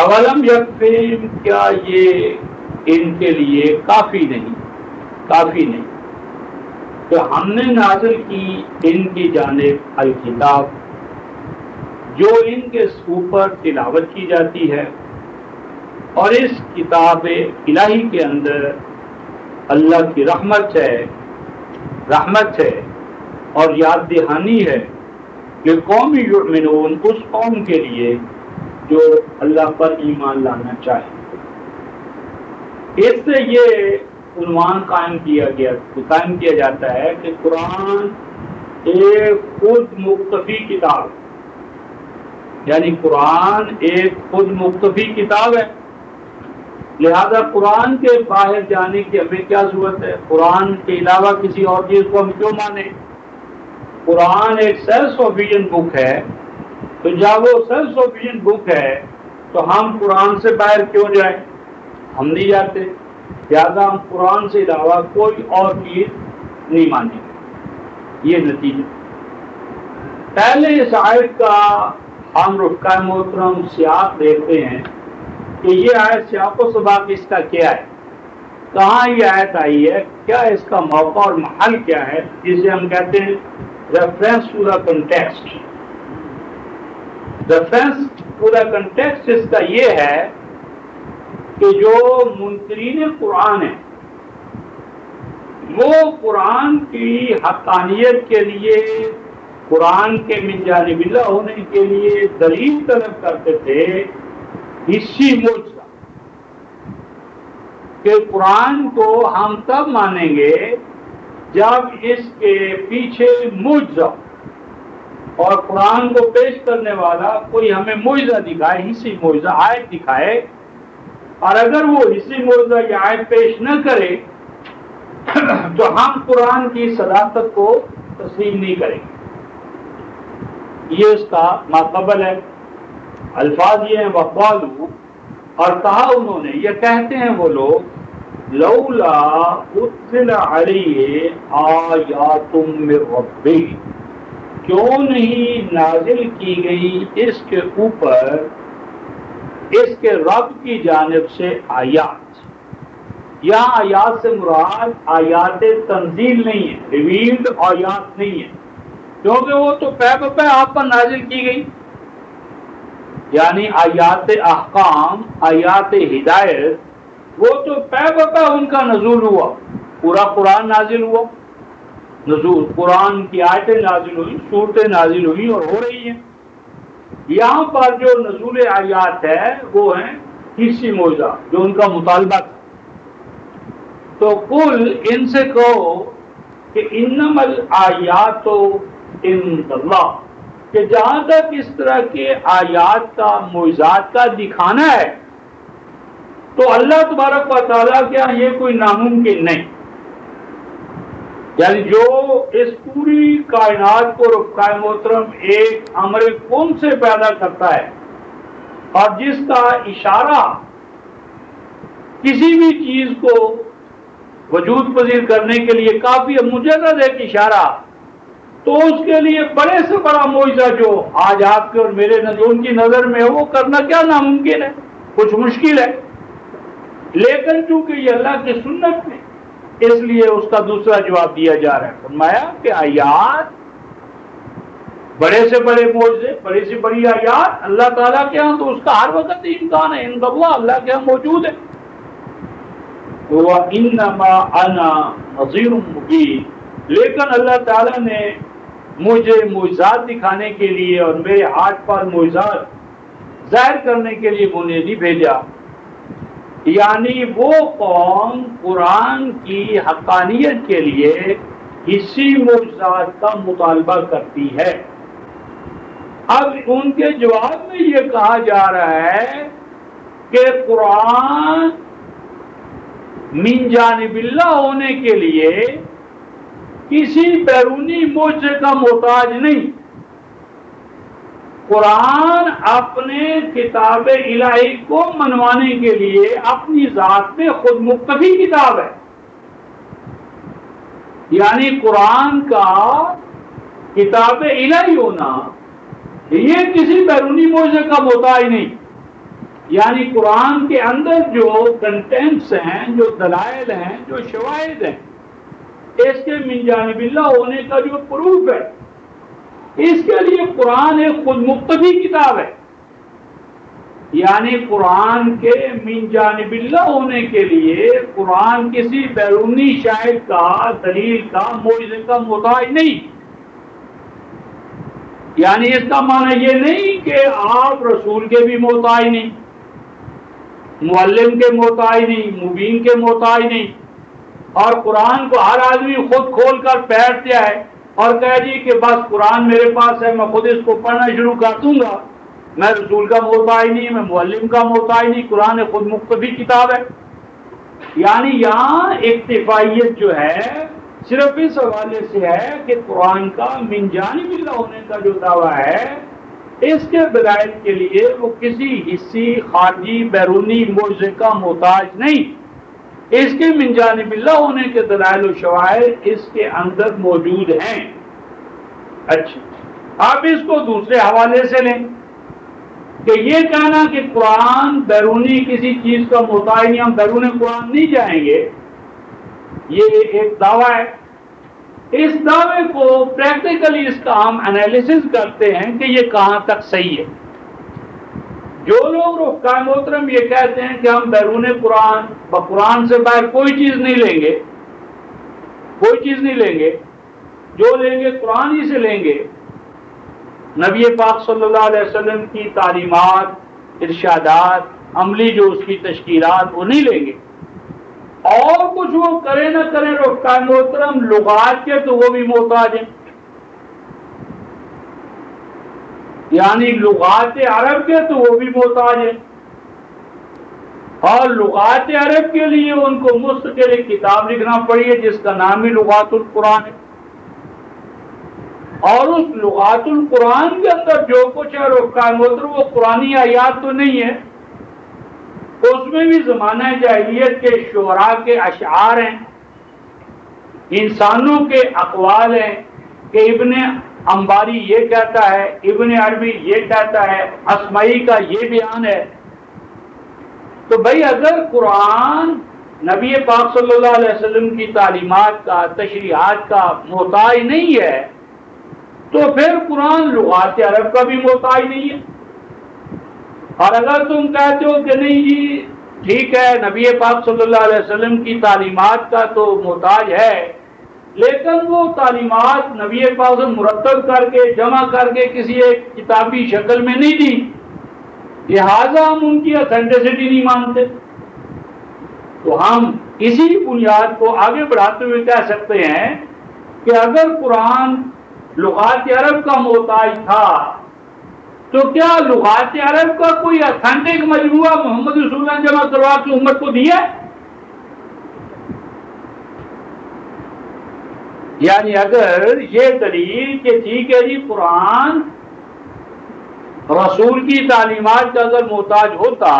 اولم یکفہم، کیا یہ ان کے لیے کافی نہیں کہ ہم نے نازل کی ان کی جانب الکتاب، جو ان کے اوپر تلاوت کی جاتی ہے، اور اس کتاب الہی کے اندر اللہ کی رحمت ہے اور یاد دہانی ہے کہ قوم یؤمنون، اس قوم کے لیے جو اللہ پر ایمان لانا چاہے. اس سے یہ عنوان قائم کیا جاتا ہے کہ قرآن ایک خود مکتفی کتاب، یعنی قرآن ایک خود مکتفی کتاب ہے. لہذا قرآن کے باہر جانے کی ہمیں کیا ضرورت ہے؟ قرآن کے علاوہ کسی اور چیز کو ہم کیوں مانیں؟ قرآن ایک سیلف سفیشینٹ بک ہے، تو جب وہ سیلف سفیشینٹ بک ہے تو ہم قرآن سے باہر کیوں جائیں؟ ہم نہیں جاتے. لہٰذا ہم قرآن سے علاوہ کوئی اور چیز نہیں مانیں گے. یہ نتیجہ. پہلے اس آیت کا ہم رفقا محترم سیاق دیکھتے ہیں کہ یہ آیت سیاق و سباق اس کا کیا ہے، کہاں یہ آیت آئی ہے، کیا اس کا موقع اور محل کیا ہے، جسے ہم کہتے ہیں reference to the context. Reference to the context اس کا یہ ہے کہ جو منکرین قرآن ہیں وہ قرآن کی حقانیت کے لیے، قرآن کے من جانب اللہ ہونے کے لیے دلیل طلب کرتے تھے حصی معجزہ، کہ قرآن کو ہم تب مانیں گے جب اس کے پیچھے معجزہ اور قرآن کو پیش کرنے والا کوئی ہمیں معجزہ دکھائے، حصی معجزہ آیت دکھائے. اور اگر وہ حصی معجزہ یا آیت پیش نہ کرے تو ہم قرآن کی صداقت کو تسلیم نہیں کریں گے. یہ اس کا ماقبل ہے. الفاظ یہ ہیں وقالوا، اور کہا انہوں نے، یہ کہتے ہیں وہ لوگ، لولا انزل علیہ آیات من ربہ، کیوں نہیں نازل کی گئی اس کے اوپر اس کے رب کی جانب سے آیات. یہاں آیات سے مراد آیات تنزیل نہیں ہے، ریویلڈ آیات نہیں ہے، کیونکہ وہ تو پے بپے آپ پر نازل کی گئی. یعنی آیات احکام، آیات ہدایت، وہ تو پے بپے ان کا نزول ہوا، پورا قرآن نازل ہوا، نزول قرآن کی آیتیں نازل ہوئی، صورتیں نازل ہوئی اور ہو رہی ہیں۔ یہاں پر جو نزول آیات ہے وہ ہیں حصی معجزہ جو ان کا مطالبہ تھا۔ تو کل ان سے کہو کہ انما الآیات عند اللہ، کہ جہاں تک اس طرح کے آیات کا، معجزات کا دکھانا ہے تو اللہ تبارک و تعالیٰ کیا یہ کوئی ناممکن نہیں۔ یعنی جو اس پوری کائنات کو رفقائے محترم ایک امر کن سے پیدا کرتا ہے اور جس کا اشارہ کسی بھی چیز کو وجود پذیر کرنے کے لیے کافی ہے، مجرد ایک اشارہ، تو اس کے لیے بڑے سے بڑا معجزہ جو آج آپ کے اور میرے جو ان کی نظر میں ہے وہ کرنا کیا ناممکن ہے، کچھ مشکل ہے، لیکن چونکہ یہ اللہ کی سنت میں، اس لیے اس کا دوسرا جواب دیا جا رہا ہے۔ فرمایا کہ آیات، بڑے سے بڑے معجزے، بڑی سے بڑی آیات اللہ تعالیٰ کے ہاں تو اس کا ہر وقت امکان ہے، عند اللہ، اللہ کے ہاں موجود ہے۔ وَإِنَّمَا أَنَا نَذِيرٌ مُبِينٌ، لیکن اللہ تعالیٰ نے مجھے معجزات دکھانے کے لیے اور میرے ہاتھ پر معجزات ظاہر کرنے کے لیے مجھے نہیں بھیجا۔ یعنی وہ قوم قرآن کی حقانیت کے لیے اسی معجزات کا مطالبہ کرتی ہے۔ اب ان کے جواب میں یہ کہا جا رہا ہے کہ قرآن من جانب اللہ ہونے کے لیے کسی بیرونی معجزے کا محتاج نہیں۔ قرآن اپنے کتاب الہی کو منوانے کے لیے اپنی ذات میں خود مکتفی کتاب ہے۔ یعنی قرآن کا کتاب الہی ہونا یہ کسی بیرونی معجزے کا محتاج نہیں۔ یعنی قرآن کے اندر جو کنٹینٹس ہیں، جو دلائل ہیں، جو شواہد ہیں، اس کے من جانب اللہ ہونے کا جو پروف ہے، اس کے لیے قرآن ایک خود مکتفی کتاب ہے۔ یعنی قرآن کے من جانب اللہ ہونے کے لیے قرآن کسی بیرونی شاہد کا، دلیل کا، معجزے کا محتاج نہیں۔ یعنی اس کا معنی یہ نہیں کہ آپ رسول کے بھی محتاج نہیں، معلم کے محتاج نہیں، مبین کے محتاج نہیں، اور قرآن کو ہر آدمی خود کھول کر بیٹھ جائے اور کہہ جی کہ بس قرآن میرے پاس ہے، میں خود اس کو پڑھنا شروع کر دوں گا، میں رسول کا محتاج نہیں، میں معلم کا محتاج نہیں، قرآن خود مکتفی کتاب ہے۔ یعنی یہاں اکتفائیت جو ہے صرف اس حوالے سے ہے کہ قرآن کا من جانب اللہ ہونے کا جو دعویٰ ہے، اس کے دلائل کے لیے وہ کسی حصی، خارجی، بیرونی معجزے کا محتاج نہیں۔ اس کے من جانب اللہ ہونے کے دلائل و شواہد اس کے اندر موجود ہیں۔ اچھا، آپ اس کو دوسرے حوالے سے لیں کہ یہ کہنا کہ قرآن بیرونی کسی چیز کا محتاج نہیں، ہم بیرون قرآن نہیں جائیں گے، یہ ایک دعویٰ ہے۔ اس دعوے کو پریکٹیکلی اس کا ہم انالیسس کرتے ہیں کہ یہ کہاں تک صحیح ہے۔ جو لوگ رفقائے محترم یہ کہتے ہیں کہ ہم بیرون قرآن، قرآن سے باہر کوئی چیز نہیں لیں گے، کوئی چیز نہیں لیں گے، جو لیں گے قرآن ہی سے لیں گے، نبی پاک صلی اللہ علیہ وسلم کی تعلیمات، ارشادات، عملی جو اس کی تشکیلات، وہ نہیں لیں گے، اور کچھ وہ کرے نہ کرے رفقائے محترم لغات کے تو وہ بھی محتاج ہیں۔ یعنی لغات عرب کے تو وہ بھی محتاج ہیں، اور لغات عرب کے لیے ان کو مستقل ایک کتاب لکھنا پڑی ہے جس کا نام ہی لغات القرآن ہے، اور اس لغات القرآن کے اندر جو کچھ ہے رفقائے محترم وہ قرآنی آیات تو نہیں ہے، اس میں بھی زمانہ جاہلیت کے شعراء کے اشعار ہیں، انسانوں کے اقوال ہیں کہ ابن انباری یہ کہتا ہے، ابن عربی یہ کہتا ہے، اسمعی کا یہ بیان ہے۔ تو بھئی اگر قرآن نبی پاک صلی اللہ علیہ وسلم کی تعلیمات کا، تشریحات کا محتاج نہیں ہے تو پھر قرآن لغات عرب کا بھی محتاج نہیں ہے۔ اور اگر تم کہتے ہو کہ نہیں جی ٹھیک ہے نبی پاک صلی اللہ علیہ وسلم کی تعلیمات کا تو محتاج ہے، لیکن وہ تعلیمات نبی پاک سے مرتب کر کے جمع کر کے کسی ایک کتابی شکل میں نہیں دی، لہذا ہم ان کی اتھینٹسٹی نہیں مانتے، تو ہم اسی بنیاد کو آگے بڑھاتے ہوئے کہہ سکتے ہیں کہ اگر قرآن لغات عرب کا محتاج تھا تو کیا لغات عرب کا کوئی اتھینٹک مجموعہ محمد رسول اللہ نے جمع کروا کے امت کو دیا؟ یعنی اگر یہ دلیل کہ ٹھیک ہے جی قرآن رسول کی تعلیمات کا اگر محتاج ہوتا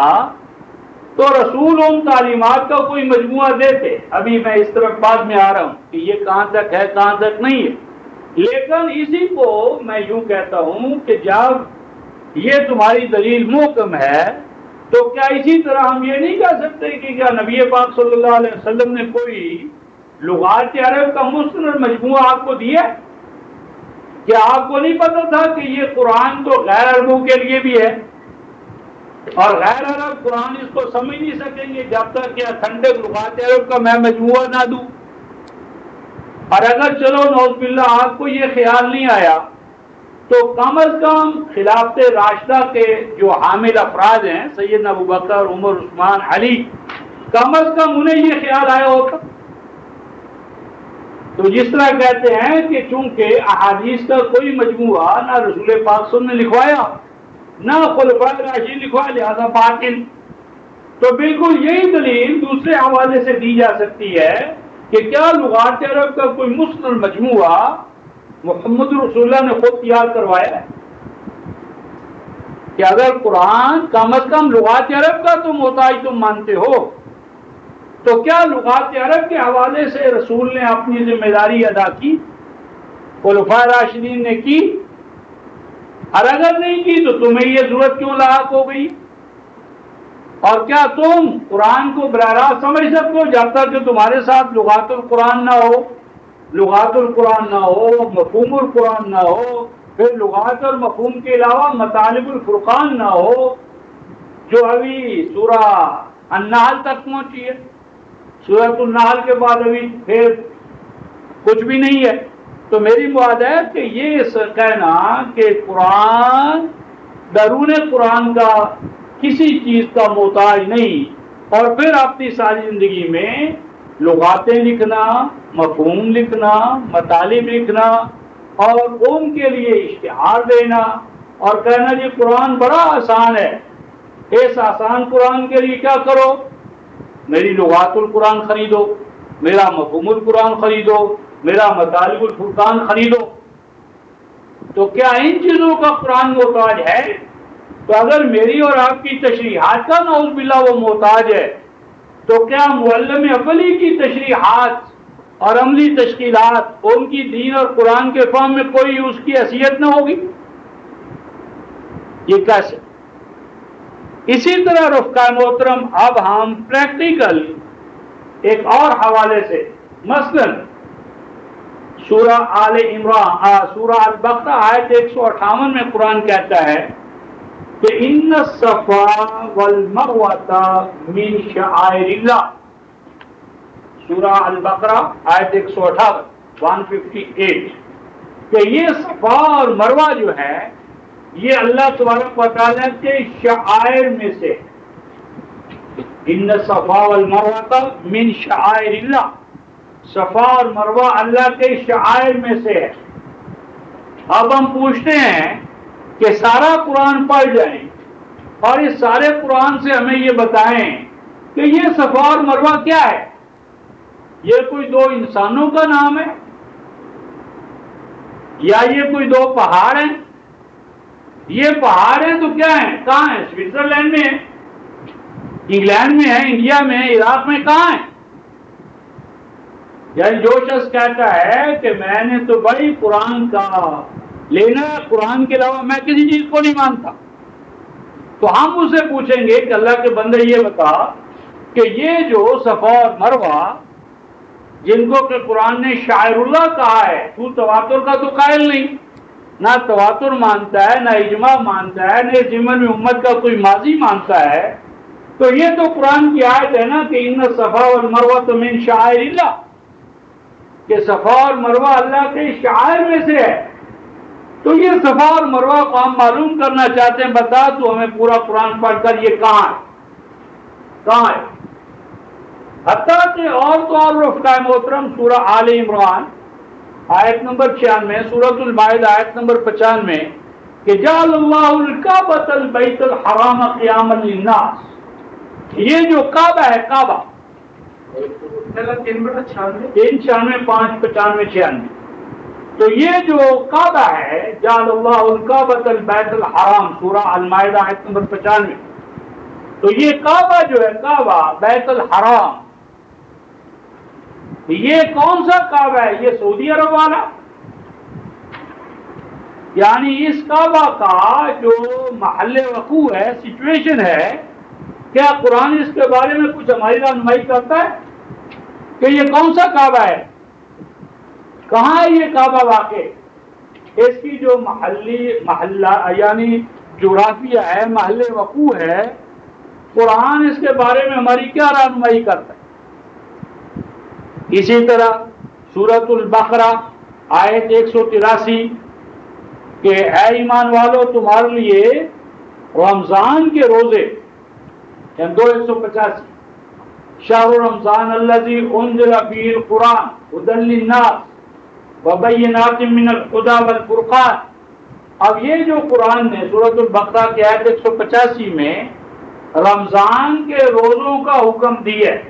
تو رسول ان تعلیمات کا کوئی مجموعہ دیتے، ابھی میں اس طرف بعد میں آ رہا ہوں کہ یہ کہاں تک ہے کہاں تک نہیں ہے، لیکن اسی کو میں یوں کہتا ہوں کہ جب یہ تمہاری دلیل محکم ہے تو کیا اسی طرح ہم یہ نہیں کہہ سکتے کہ کیا نبی پاک صلی اللہ علیہ وسلم نے کوئی لغات عرب کا مستند مجموعہ آپ کو دیا؟ کیا آپ کو نہیں پتا تھا کہ یہ قرآن تو غیر عربوں کے لیے بھی ہے، اور غیر عرب قرآن اس کو سمجھ نہیں سکیں گے جب تک کہ اتھینٹک لغات عرب کا میں مجموعہ نہ دوں؟ اور اگر چلو نعوذ باللہ آپ کو یہ خیال نہیں آیا تو کم از کم خلافت راشدہ کے جو حامل افراد ہیں سیدنا ابوبکر، عمر، عثمان، علی، کم از کم انہیں یہ خیال آیا ہوتا۔ تو جس طرح کہتے ہیں کہ چونکہ احادیث کا کوئی مجموعہ نہ رسول پاک صلی اللہ علیہ وسلم نے لکھوایا نہ خلفائے راشدین لکھوایا، لہذا باطل، تو بالکل یہی دلیل دوسرے حوالے سے دی جا سکتی ہے کہ کیا لغات عرب کا کوئی مستند مجموعہ محمد رسول اللہ نے خود تیار کروایا ہے؟ کہ اگر قرآن کم از کم لغات عرب کا تو محتاج تم مانتے ہو تو کیا لغات عرب کے حوالے سے رسول نے اپنی ذمہ داری ادا کی، خلفائے راشدین نے کی؟ اور اگر نہیں کی تو تمہیں یہ ضرورت کیوں لاحق ہو گئی؟ اور کیا تم قرآن کو براہ راست سمجھ سکتے ہو جب تک کہ تمہارے ساتھ لغات القرآن نہ ہو؟ لغات القرآن نہ ہو، مفہوم القرآن نہ ہو، پھر لغات اور مفہوم کے علاوہ مطالب الفرقان نہ ہو جو ابھی سورہ النحل تک پہنچی ہے، سورۃ النحل کے بعد ابھی پھر کچھ بھی نہیں ہے۔ تو میری مراد ہے کہ یہ کہنا کہ قرآن درون قرآن کا کسی چیز کا محتاج نہیں اور پھر اپنی ساری زندگی میں لغاتیں لکھنا، مفہوم لکھنا، مطالب لکھنا اور قوم کے لیے اشتہار دینا اور کہنا جی قرآن بڑا آسان ہے، اس آسان قرآن کے لیے کیا کرو، میری لغات القرآن خریدو، میرا مفہوم القرآن خریدو، میرا مطالب الفرقان خریدو۔ تو کیا ان چیزوں کا قرآن محتاج ہے؟ تو اگر میری اور آپ کی تشریحات کا نعوذ باللہ وہ محتاج ہے تو کیا معلم اولی کی تشریحات اور عملی تشکیلات ان کی دین اور قرآن کے فہم میں کوئی اس کی حیثیت نہ ہوگی؟ یہ کیسے؟ اسی طرح رفقا محترم اب ہم پریکٹیکل ایک اور حوالے سے مثلا سورہ آل عمران سورہ البقرہ آیت 158 میں قرآن کہتا ہے کہ ان الصفا والمروہ من شعائر اللہ، سورہ البقرہ آیت 158 کہ یہ صفا اور مروہ جو ہے یہ اللہ تبارک و تعالیٰ کے شعائر میں سے، ان الصفا والمروہ من شعائر اللہ، صفا اور مروہ اللہ کے شعائر میں سے ہے۔ اب ہم پوچھتے ہیں کہ سارا قرآن پڑھ جائیں اور اس سارے قرآن سے ہمیں یہ بتائیں کہ یہ صفا اور مروہ کیا ہے؟ یہ کوئی دو انسانوں کا نام ہے یا یہ کوئی دو پہاڑ ہیں؟ یہ پہاڑ ہیں تو کیا ہیں؟ کہاں ہیں؟ سوئٹزرلینڈ میں ہیں، انگلینڈ میں ہیں، انڈیا میں ہیں، عراق میں، کہاں ہیں؟ یعنی جو شخص کہتا ہے کہ میں نے تو بھائی قرآن کا لینا ہے، قرآن کے علاوہ میں کسی چیز کو نہیں مانتا، تو ہم اس سے پوچھیں گے کہ اللہ کے بندے یہ بتا کہ یہ جو صفا اور مروہ جن کو کہ قرآن نے شاعر اللہ کہا ہے، تو تواتر کا تو قائل نہیں، نہ تواتر مانتا ہے، نہ اجماع مانتا ہے، نہ زمن میں امت کا کوئی ماضی مانتا ہے، تو یہ تو قرآن کی آیت ہے نا کہ ان الصفا والمروہ من شعائر اللہ، کہ صفا اور مروہ اللہ کے شعائر میں سے ہے. تو یہ صفا اور مروہ کو ہم معلوم کرنا چاہتے ہیں، بتا تو ہمیں پورا قرآن پڑھ کر یہ کہاں ہے. حتیٰ کہ اور تو اور رفقائے محترم سورہ آل عمران آیت نمبر 96، سورۃ المائدہ آیت نمبر 95 کہ جعل اللہ الکعبۃ البیت الحرام قیاما للناس. یہ جو کعبہ ہے، کعبہ 96 5 95 96، تو یہ جو کعبہ ہے جعل اللہ الکعبۃ البیت الحرام سورہ المائدہ آیت نمبر 95، تو یہ کعبہ جو ہے، کعبہ بیت الحرام، یہ کون سا کعبہ ہے؟ یہ سعودی عرب والا. یعنی اس کعبہ کا جو محل وقوع ہے، سچویشن ہے، کیا قرآن اس کے بارے میں کچھ ہماری رہنمائی کرتا ہے کہ یہ کون سا کعبہ ہے، کہاں ہے یہ کعبہ واقع؟ اس کی جو محلہ یعنی جغرافیہ ہے، محل وقوع ہے، قرآن اس کے بارے میں ہماری کیا رہنمائی کرتا ہے؟ اسی طرح سورۃ البقرہ آیت 183 کہ اے ایمان والو تمہارے لیے رمضان کے روزے، یعنی 185 شہر رمضان الذی انزل فیہ القرآن ھدی للناس وبینات من الہدی والفرقان. اب یہ جو قرآن نے سورۃ البقرہ کی آیت 185 میں رمضان کے روزوں کا حکم دیا ہے.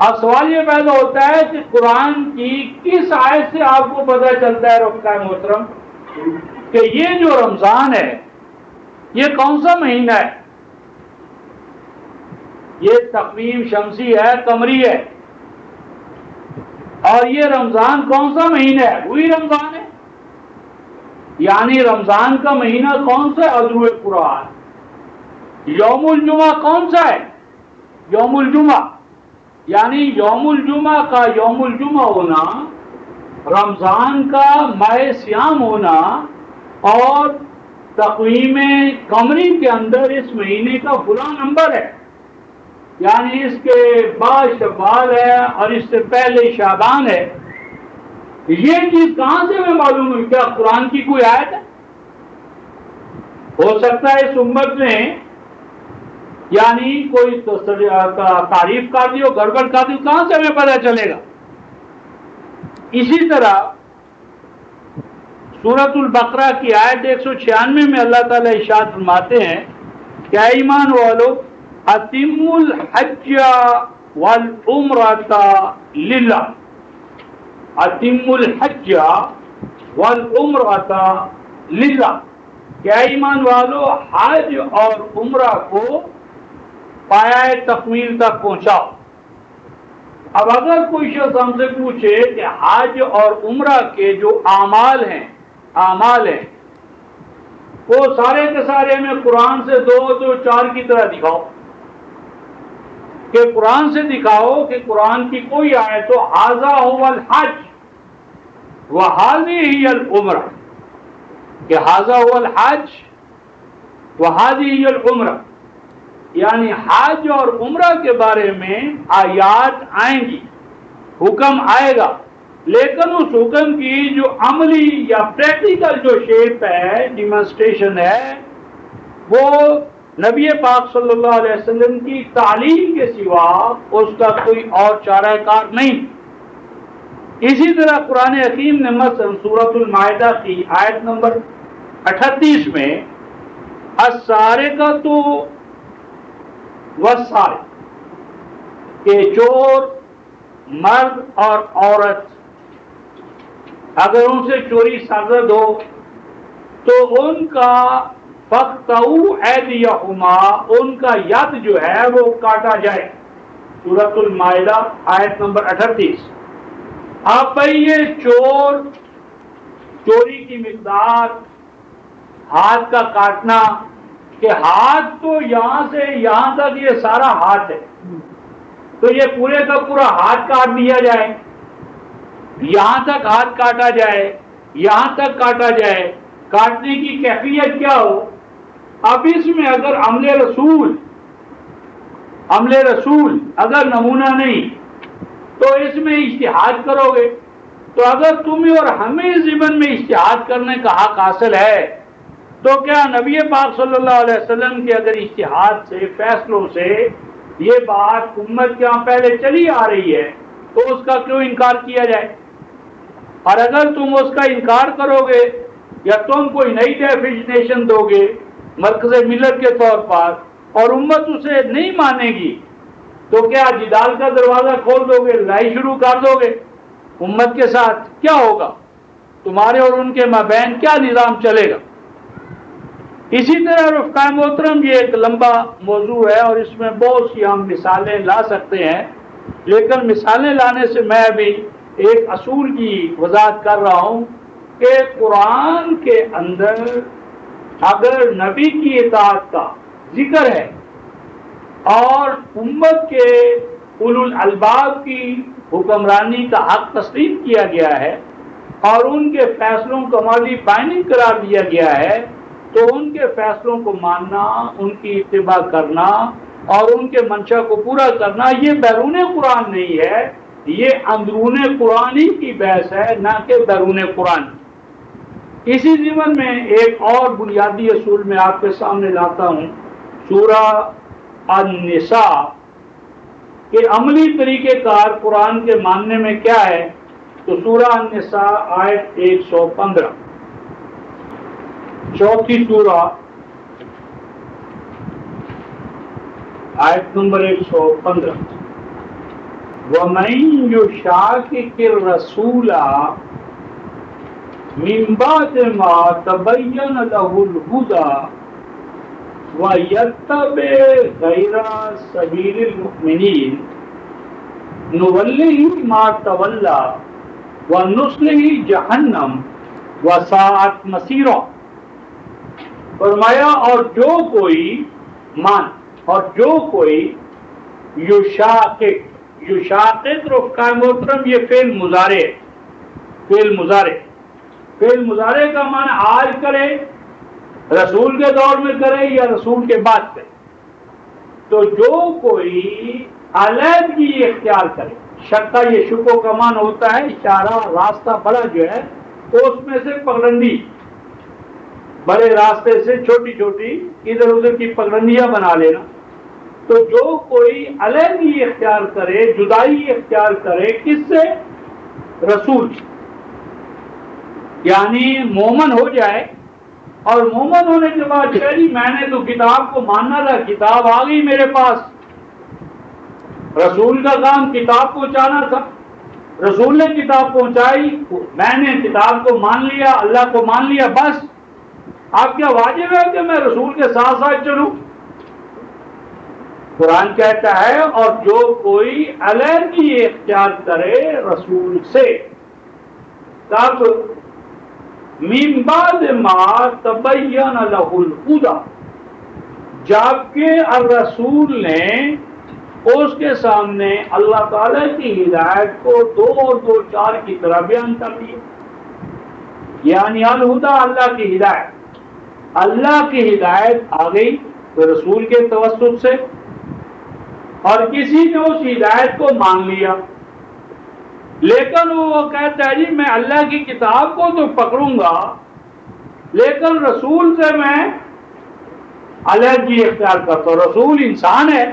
اب سوال یہ پیدا ہوتا ہے کہ قرآن کی کس آیت سے آپ کو پتہ چلتا ہے رفقائے محترم کہ یہ جو رمضان ہے یہ کون سا مہینہ ہے؟ یہ تقویم شمسی ہے، قمری ہے، اور یہ رمضان کون سا مہینہ ہے؟ وہی رمضان ہے. یعنی رمضان کا مہینہ کون سا ہے؟ عذر قرآن. یوم الجمعہ کون سا ہے؟ یوم الجمعہ. یعنی یوم الجمعہ کا یوم الجمعہ ہونا، رمضان کا ماہ صیام ہونا، اور تقویم قمری کے اندر اس مہینے کا فلاں نمبر ہے، یعنی اس کے بعد شوال ہے اور اس سے پہلے شعبان ہے. یہ چیز کہاں سے ہمیں معلوم ہوئی؟ کیا قرآن کی کوئی آیت ہے؟ ہو سکتا ہے اس امت نے یعنی کوئی تعریف کر دی ہو، گڑبڑ کر دی، کہاں سے ہمیں پتہ چلے گا؟ اسی طرح سورۃ البقرہ کی آیت 196 میں اللہ تعالیٰ ارشاد فرماتے ہیں کہ اے ایمان والو اتموا الحج والعمرۃ للہ. اتموا الحج والعمرۃ للہ، کہ اے ایمان والو حج اور عمرہ کو پایہ تکمیل تک پہنچاؤ. اب اگر کوئی شخص ہم سے پوچھے کہ حج اور عمرہ کے جو اعمال ہیں وہ سارے کے سارے ہمیں قرآن سے 2 4 کی طرح دکھاؤ، کہ قرآن سے دکھاؤ کہ قرآن کی کوئی آیت تو ھذا ھو الحج وھذہ ہی العمرہ، کہ ھذا ھو الحج وھذہ ہی العمرہ، یعنی حج اور عمرہ کے بارے میں آیات آئیں گی، حکم آئے گا، لیکن اس حکم کی جو عملی یا پریکٹیکل جو شیپ ہے، ڈیمانسٹریشن ہے، وہ نبی پاک صلی اللہ علیہ وسلم کی تعلیم کے سوا اس کا کوئی اور چارہ کار نہیں. اسی طرح قرآن حکیم نے مثلا سورۃ المائدہ کی آیت نمبر 38 میں السارقۃ والسارق، کہ چور مرد اور عورت اگر ان سے چوری سرزد ہو تو ان کا فَاقْطَعُوا أَيْدِيَهُمَا، ان کا ید جو ہے وہ کاٹا جائے. سورۃ المائدہ آیت نمبر 38. اب بھائی یہ چوری کی مقدار، ہاتھ کا کاٹنا، کہ ہاتھ تو یہاں سے یہاں تک یہ سارا ہاتھ ہے، تو یہ پورے کا پورا ہاتھ کاٹ دیا جائے، یہاں تک ہاتھ کاٹا جائے، یہاں تک کاٹا جائے، کاٹنے کی کیفیت کیا ہو۔ اب اس میں اگر عمل رسول اگر نمونہ نہیں تو اس میں اجتہاد کرو گے، تو اگر تمہیں اور ہمیں ضمن میں اجتہاد کرنے کا حق حاصل ہے تو کیا نبی پاک صلی اللہ علیہ وسلم کے اگر اجتہاد سے، فیصلوں سے یہ بات امت کے ہاں پہلے چلی آ رہی ہے تو اس کا کیوں انکار کیا جائے؟ اور اگر تم اس کا انکار کرو گے یا تم کوئی نئی ڈیفینیشن دو گے مرکز ملت کے طور پر اور امت اسے نہیں مانے گی تو کیا جدال کا دروازہ کھول دو گے، لڑائی شروع کر دو گے امت کے ساتھ؟ کیا ہوگا تمہارے اور ان کے مابین؟ کیا نظام چلے گا؟ اسی طرح رفقائے محترم یہ ایک لمبا موضوع ہے اور اس میں بہت سی ہم مثالیں لا سکتے ہیں، لیکن مثالیں لانے سے میں ابھی ایک اصول کی وضاحت کر رہا ہوں کہ قرآن کے اندر اگر نبی کی اطاعت کا ذکر ہے اور امت کے اولو الالباب کی حکمرانی کا حق تسلیم کیا گیا ہے اور ان کے فیصلوں کو عملی بائننگ قرار دیا گیا ہے، تو ان کے فیصلوں کو ماننا، ان کی اتباع کرنا اور ان کے منشا کو پورا کرنا یہ بیرون قرآن نہیں ہے، یہ اندرون قرآن ہی کی بحث ہے، نہ کہ بیرون قرآن۔ اسی ضمن میں ایک اور بنیادی اصول میں آپ کے سامنے لاتا ہوں، سورہ النساء کے عملی طریقہ کار قرآن کے ماننے میں کیا ہے۔ تو سورہ النساء آیت 115، چوتھی سورہ آیت نمبر 115، وَمَن يُشَاقِقِ الرَّسُولَ مِن بَعْدِ مَا تَبَيَّنَ لَهُ الْهُدَى وَيَتَّبِعْ غَيْرَ سَبِيلِ الْمُؤْمِنِينَ نُوَلِّهِ مَا تَوَلَّى وَنُصْلِهِ جَهَنَّمَ وَسَاءَتْ مَصِيرًا۔ فرمایا اور جو کوئی یشاقق رفقائے محترم یہ فعل مضارع کا معنی آج کرے، رسول کے دور میں کرے یا رسول کے بعد کرے، تو جو کوئی علیحدگی اختیار کرے، شکا یہ شکو کا معنی ہوتا ہے اشارہ، راستہ بڑا جو ہے تو اس میں سے پگڈنڈی، بڑے راستے سے چھوٹی چھوٹی ادھر ادھر کی پگڈنڈیاں بنا لینا، تو جو کوئی علیحدگی اختیار کرے، جدائی اختیار کرے کس سے؟ رسول سے، یعنی مومن ہو جائے اور مومن ہونے کے بعد جی میں نے تو کتاب کو ماننا تھا، کتاب آ گئی میرے پاس، رسول کا کام کتاب پہنچانا تھا، رسول نے کتاب پہنچائی، میں نے کتاب کو مان لیا، اللہ کو مان لیا، بس آپ کیا واجب ہے کہ میں رسول کے ساتھ ساتھ چلوں؟ قرآن کہتا ہے اور جو کوئی علیحدگی اختیار کرے رسول سے، تب من بعد ما تبین لہ الہدی، جبکہ الرسول نے اس کے سامنے اللہ تعالی کی ہدایت کو دو اور دو چار کی طرح بیان کر دیا، یعنی الہدی اللہ کی ہدایت، اللہ کی ہدایت آ گئی رسول کے توسط سے اور کسی نے اس ہدایت کو مان لیا، لیکن وہ کہتا ہے جی میں اللہ کی کتاب کو تو پکڑوں گا لیکن رسول سے میں علیحدگی اختیار کرتا ہوں، رسول انسان ہے،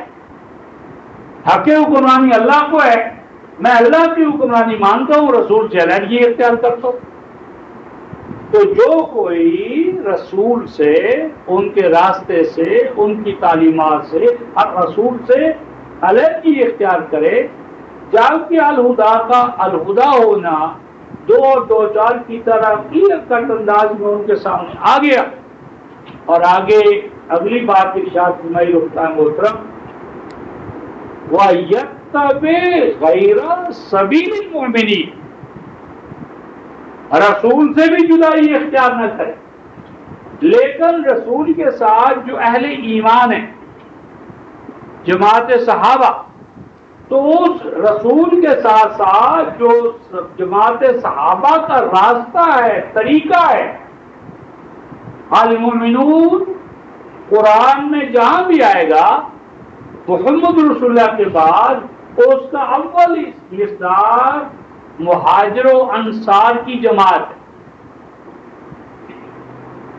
حق حکمرانی اللہ کو ہے، میں اللہ کی حکمرانی مانتا ہوں، رسول سے علیحدگی اختیار کرتا ہوں۔ تو جو کوئی رسول سے، ان کے راستے سے، ان کی تعلیمات سے، رسول سے علیحدگی اختیار کرے، جبکہ الہدا کا الہدا ہونا دو اور دو چار کی طرح کلیئر کٹ انداز میں ان کے سامنے آ گیا، اور آگے اگلی بات ارشاد فرمائی رفقائے محترم، وَيَتَّبِعْ غَيْرَ سَبِيلِ الْمُؤْمِنِينَ، رسول سے بھی جدائی اختیار نہ کرے، لیکن رسول کے ساتھ جو اہل ایمان ہیں، جماعت صحابہ، تو اس رسول کے ساتھ ساتھ جو جماعت صحابہ کا راستہ ہے، طریقہ ہے، المؤمنون قرآن میں جہاں بھی آئے گا محمد رسول اللہ کے بعد اس کا اول مقدار مہاجر و انصار کی جماعت ہے،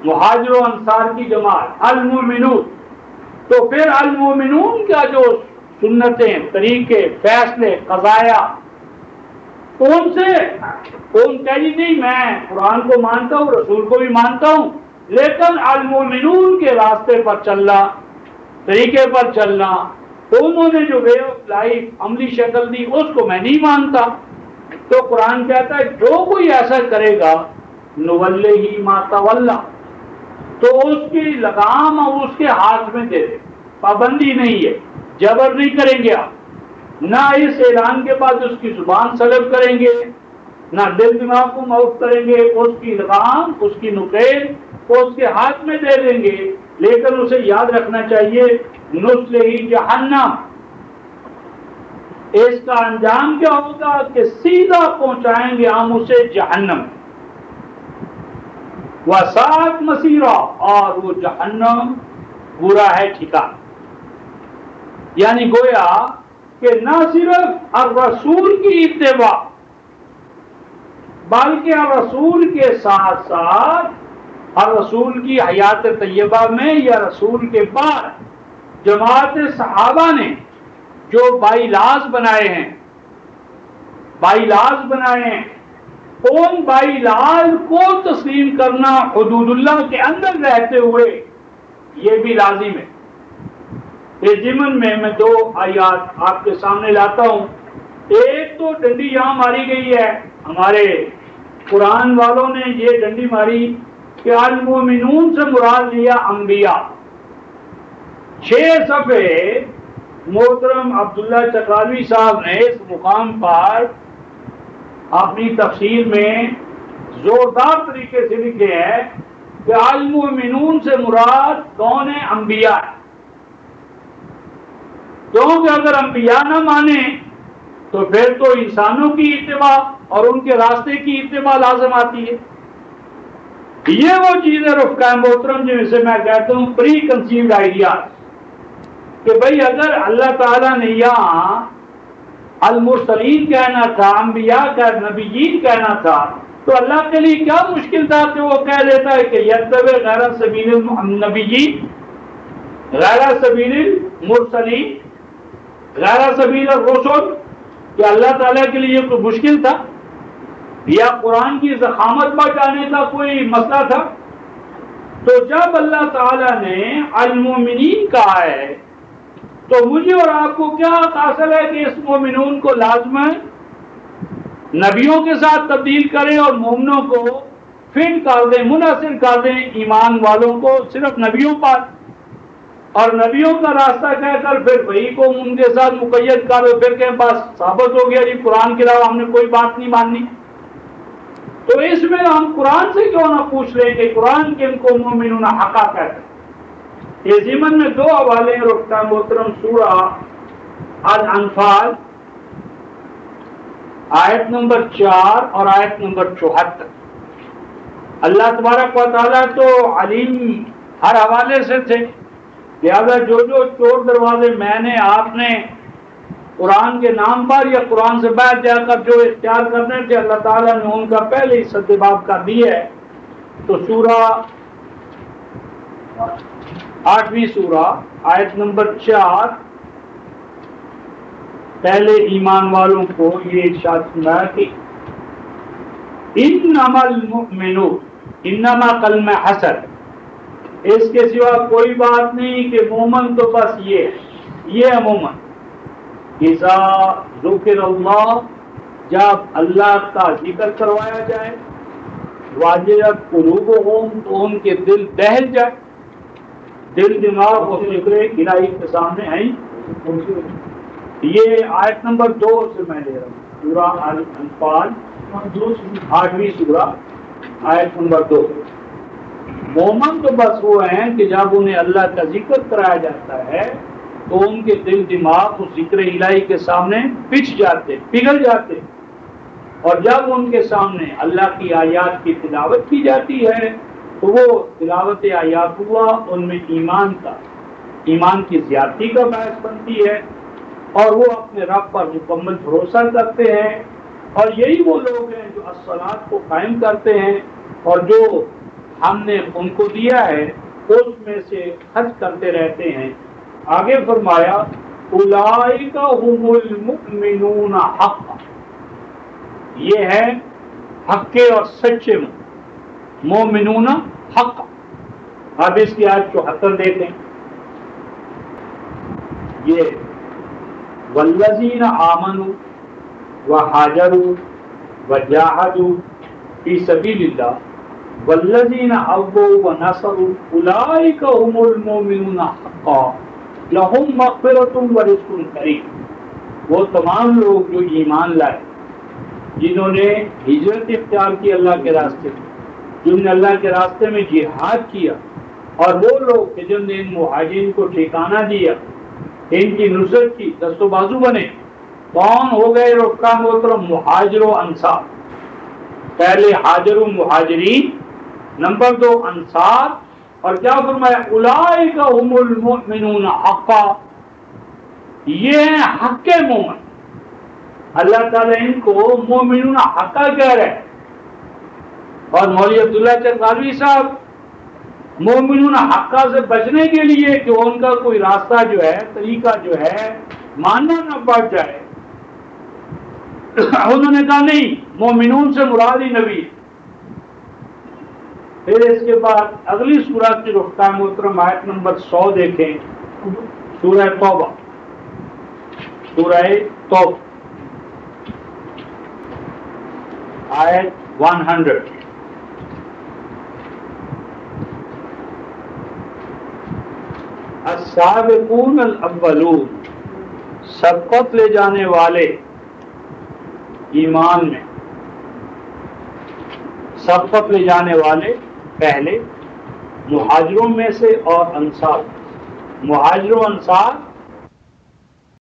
مہاجر و انصار کی جماعت المؤمنون۔ تو پھر المؤمنون کا جو سنتیں، طریقے، فیصلے، قضایا کون سے؟ کون کہ جی نہیں میں قرآن کو مانتا ہوں، رسول کو بھی مانتا ہوں، لیکن المؤمنون کے راستے پر چلنا، طریقے پر چلنا، انہوں نے جو وے آف لائف عملی شکل دی اس کو میں نہیں مانتا۔ تو قرآن کہتا ہے جو کوئی ایسا کرے گا نولہ ما تولی، تو اس کی لگام اور اس کے ہاتھ میں دے دے، پابندی نہیں ہے، جبر نہیں کریں گے آپ، نہ اس اعلان کے بعد اس کی زبان سلب کریں گے، نہ دل دماغ کو معاف کریں گے، اس کی لگام، اس کی نکیل کو اس کے ہاتھ میں دے دیں گے، لیکن اسے یاد رکھنا چاہیے نصلہ جہنم، اس کا انجام کیا ہوگا کہ سیدھا پہنچائیں گے ہم اسے جہنم، وساعت مسیرا، اور وہ جہنم برا ہے ٹھکانہ۔ یعنی گویا کہ نہ صرف الرسول کی اتباع بلکہ الرسول کے ساتھ ساتھ الرسول کی حیات طیبہ میں یا رسول کے بعد جماعت صحابہ نے جو بائی لاز بنائے ہیں، بائی لاز بنائے ہیں، ان بائی لاز کو تسلیم کرنا حدود اللہ کے اندر رہتے ہوئے یہ بھی لازم ہے۔ اس ضمن میں میں دو آیات آپ کے سامنے لاتا ہوں۔ ایک تو ڈنڈی یہاں ماری گئی ہے، ہمارے قرآن والوں نے یہ ڈنڈی ماری کہ المؤمنون سے مراد لیا انبیاء۔ 6 صفحے محترم عبداللہ چکالوی صاحب نے اس مقام پر اپنی تفسیر میں زوردار طریقے سے لکھے ہیں کہ المؤمنون سے مراد کون ہے؟ انبیاء ہے، کیونکہ اگر انبیاء نہ مانیں تو پھر تو انسانوں کی اتباع اور ان کے راستے کی اتباع لازم آتی ہے۔ یہ وہ چیز ہے رفقائے محترم جن سے میں کہتا ہوں پری کنسیوڈ آئیڈیاز، کہ بھئی اگر اللہ تعالیٰ نے یہاں المرسلین کہنا تھا، انبیاء کا نبیین کہنا تھا، تو اللہ کے لیے کیا مشکل تھا کہ وہ کہہ دیتا ہے کہ یتبع غیر سبیل النبیین، غیر سبیل المرسلین، غیر سبیل الرسل، کہ اللہ تعالیٰ کے لیے کوئی مشکل تھا یا قرآن کی ضخامت بچانے کا کوئی مسئلہ تھا؟ تو جب اللہ تعالیٰ نے المؤمنین کہا ہے تو مجھے اور آپ کو کیا حاصل ہے کہ اس مومنون کو لازم ہے نبیوں کے ساتھ تبدیل کریں اور مومنوں کو فٹ کر دیں، منحصر کر دیں ایمان والوں کو صرف نبیوں پر، اور نبیوں کا راستہ کہہ کر پھر وہی کو ان کے ساتھ مقید کر دو، پھر کہیں بس ثابت ہو گیا جی قرآن کے علاوہ ہم نے کوئی بات نہیں ماننی۔ تو اس میں ہم قرآن سے کیوں نہ پوچھ لیں کہ قرآن کن کو مومنون حقا کہتے ہیں۔ یہ ضمن میں 2 حوالے رکھتا محترم، سورہ الانفال آیت نمبر 4 اور آیت نمبر 74۔ اللہ تبارک و تعالیٰ تو علیم ہر حوالے سے تھے، لہذا جو چور دروازے میں نے آپ نے قرآن کے نام پر یا قرآن سے باہر جا کر جو اختیار کرنے تھے اللہ تعالیٰ نے ان کا پہلے ہی سدباب کر دیا ہے۔ تو سورہ 8ویں سورہ آیت نمبر 4 پہلے ایمان والوں کو یہ ارشاد سنایا کہ انما المؤمنون، انما کلمہ حسر، اس کے سوا کوئی بات نہیں کہ مومن تو بس یہ ہے مومن، اذا ذکر اللہ، جب اللہ کا ذکر کروایا جائے، واجرت قلوبہم، تو ان کے دل دہل جائے، دل دماغ اور فکر الہی کے سامنے ہیں۔ یہ آیت نمبر 2 سے میں لے رہا ہوں، سورہ الانفال 8ویں سورہ آیت نمبر 2۔ مومن تو بس وہ ہیں کہ جب انہیں اللہ کا ذکر کرایا جاتا ہے تو ان کے دل دماغ اس ذکر الہی کے سامنے پچھ جاتے، پگھل جاتے، اور جب ان کے سامنے اللہ کی آیات کی تلاوت کی جاتی ہے تو وہ تلاوت آیات ہوا ان میں ایمان کی زیادتی کا باعث بنتی ہے، اور وہ اپنے رب پر مکمل بھروسہ کرتے ہیں، اور یہی وہ لوگ ہیں جو الصلاۃ کو قائم کرتے ہیں اور جو ہم نے ان کو دیا ہے اس میں سے خرچ کرتے رہتے ہیں۔ آگے فرمایا اولئک هم المؤمنون حقا، یہ ہے حقے اور سچے مومنون حق۔ اب اس کی آیت 74 دیکھیں، یہ والذین آمنوا وحاجروا وجاہدوا فی سبیل اللہ والذین اووا ونصروا اولئک هم المؤمنون حقا لہم مغفرۃ ورزق کریم۔ وہ تمام لوگ جو ایمان لائے، جنہوں نے ہجرت اختیار کی اللہ کے راستے میں، جنہوں نے اللہ کے راستے میں جہاد کیا، اور وہ لوگ کہ جنہوں نے ان مہاجرین کو ٹھکانہ دیا، ان کی نصرت کی، دست و بازو بنے۔ کون ہو گئے رکان محترم؟ مہاجر و انصار۔ پہلے حاجر و مہاجرین، نمبر 2 انصار، اور کیا فرمایا اولئک هم المؤمنون حقا، یہ ہیں حق مومن۔ اللہ تعالیٰ ان کو مومنون حقا کہہ رہے ہیں۔ اور مولوی عبداللہ چرغاوی صاحب مومنون حقا سے بچنے کے لیے کہ ان کا کوئی راستہ جو ہے، طریقہ جو ہے ماننا نہ پڑ جائے، انہوں نے کہا نہیں، مومنون سے مراد ہی نبی۔ پھر اس کے بعد اگلی سورت کی رفتار محترم آیت نمبر 100 دیکھیں، سورہ توبہ، سورہ توبہ آیت 100۔ السابقون الاولون، سبقت لے جانے والے ایمان میں، سبقت لے جانے والے پہلے مہاجروں میں سے اور انصار، مہاجر و انصار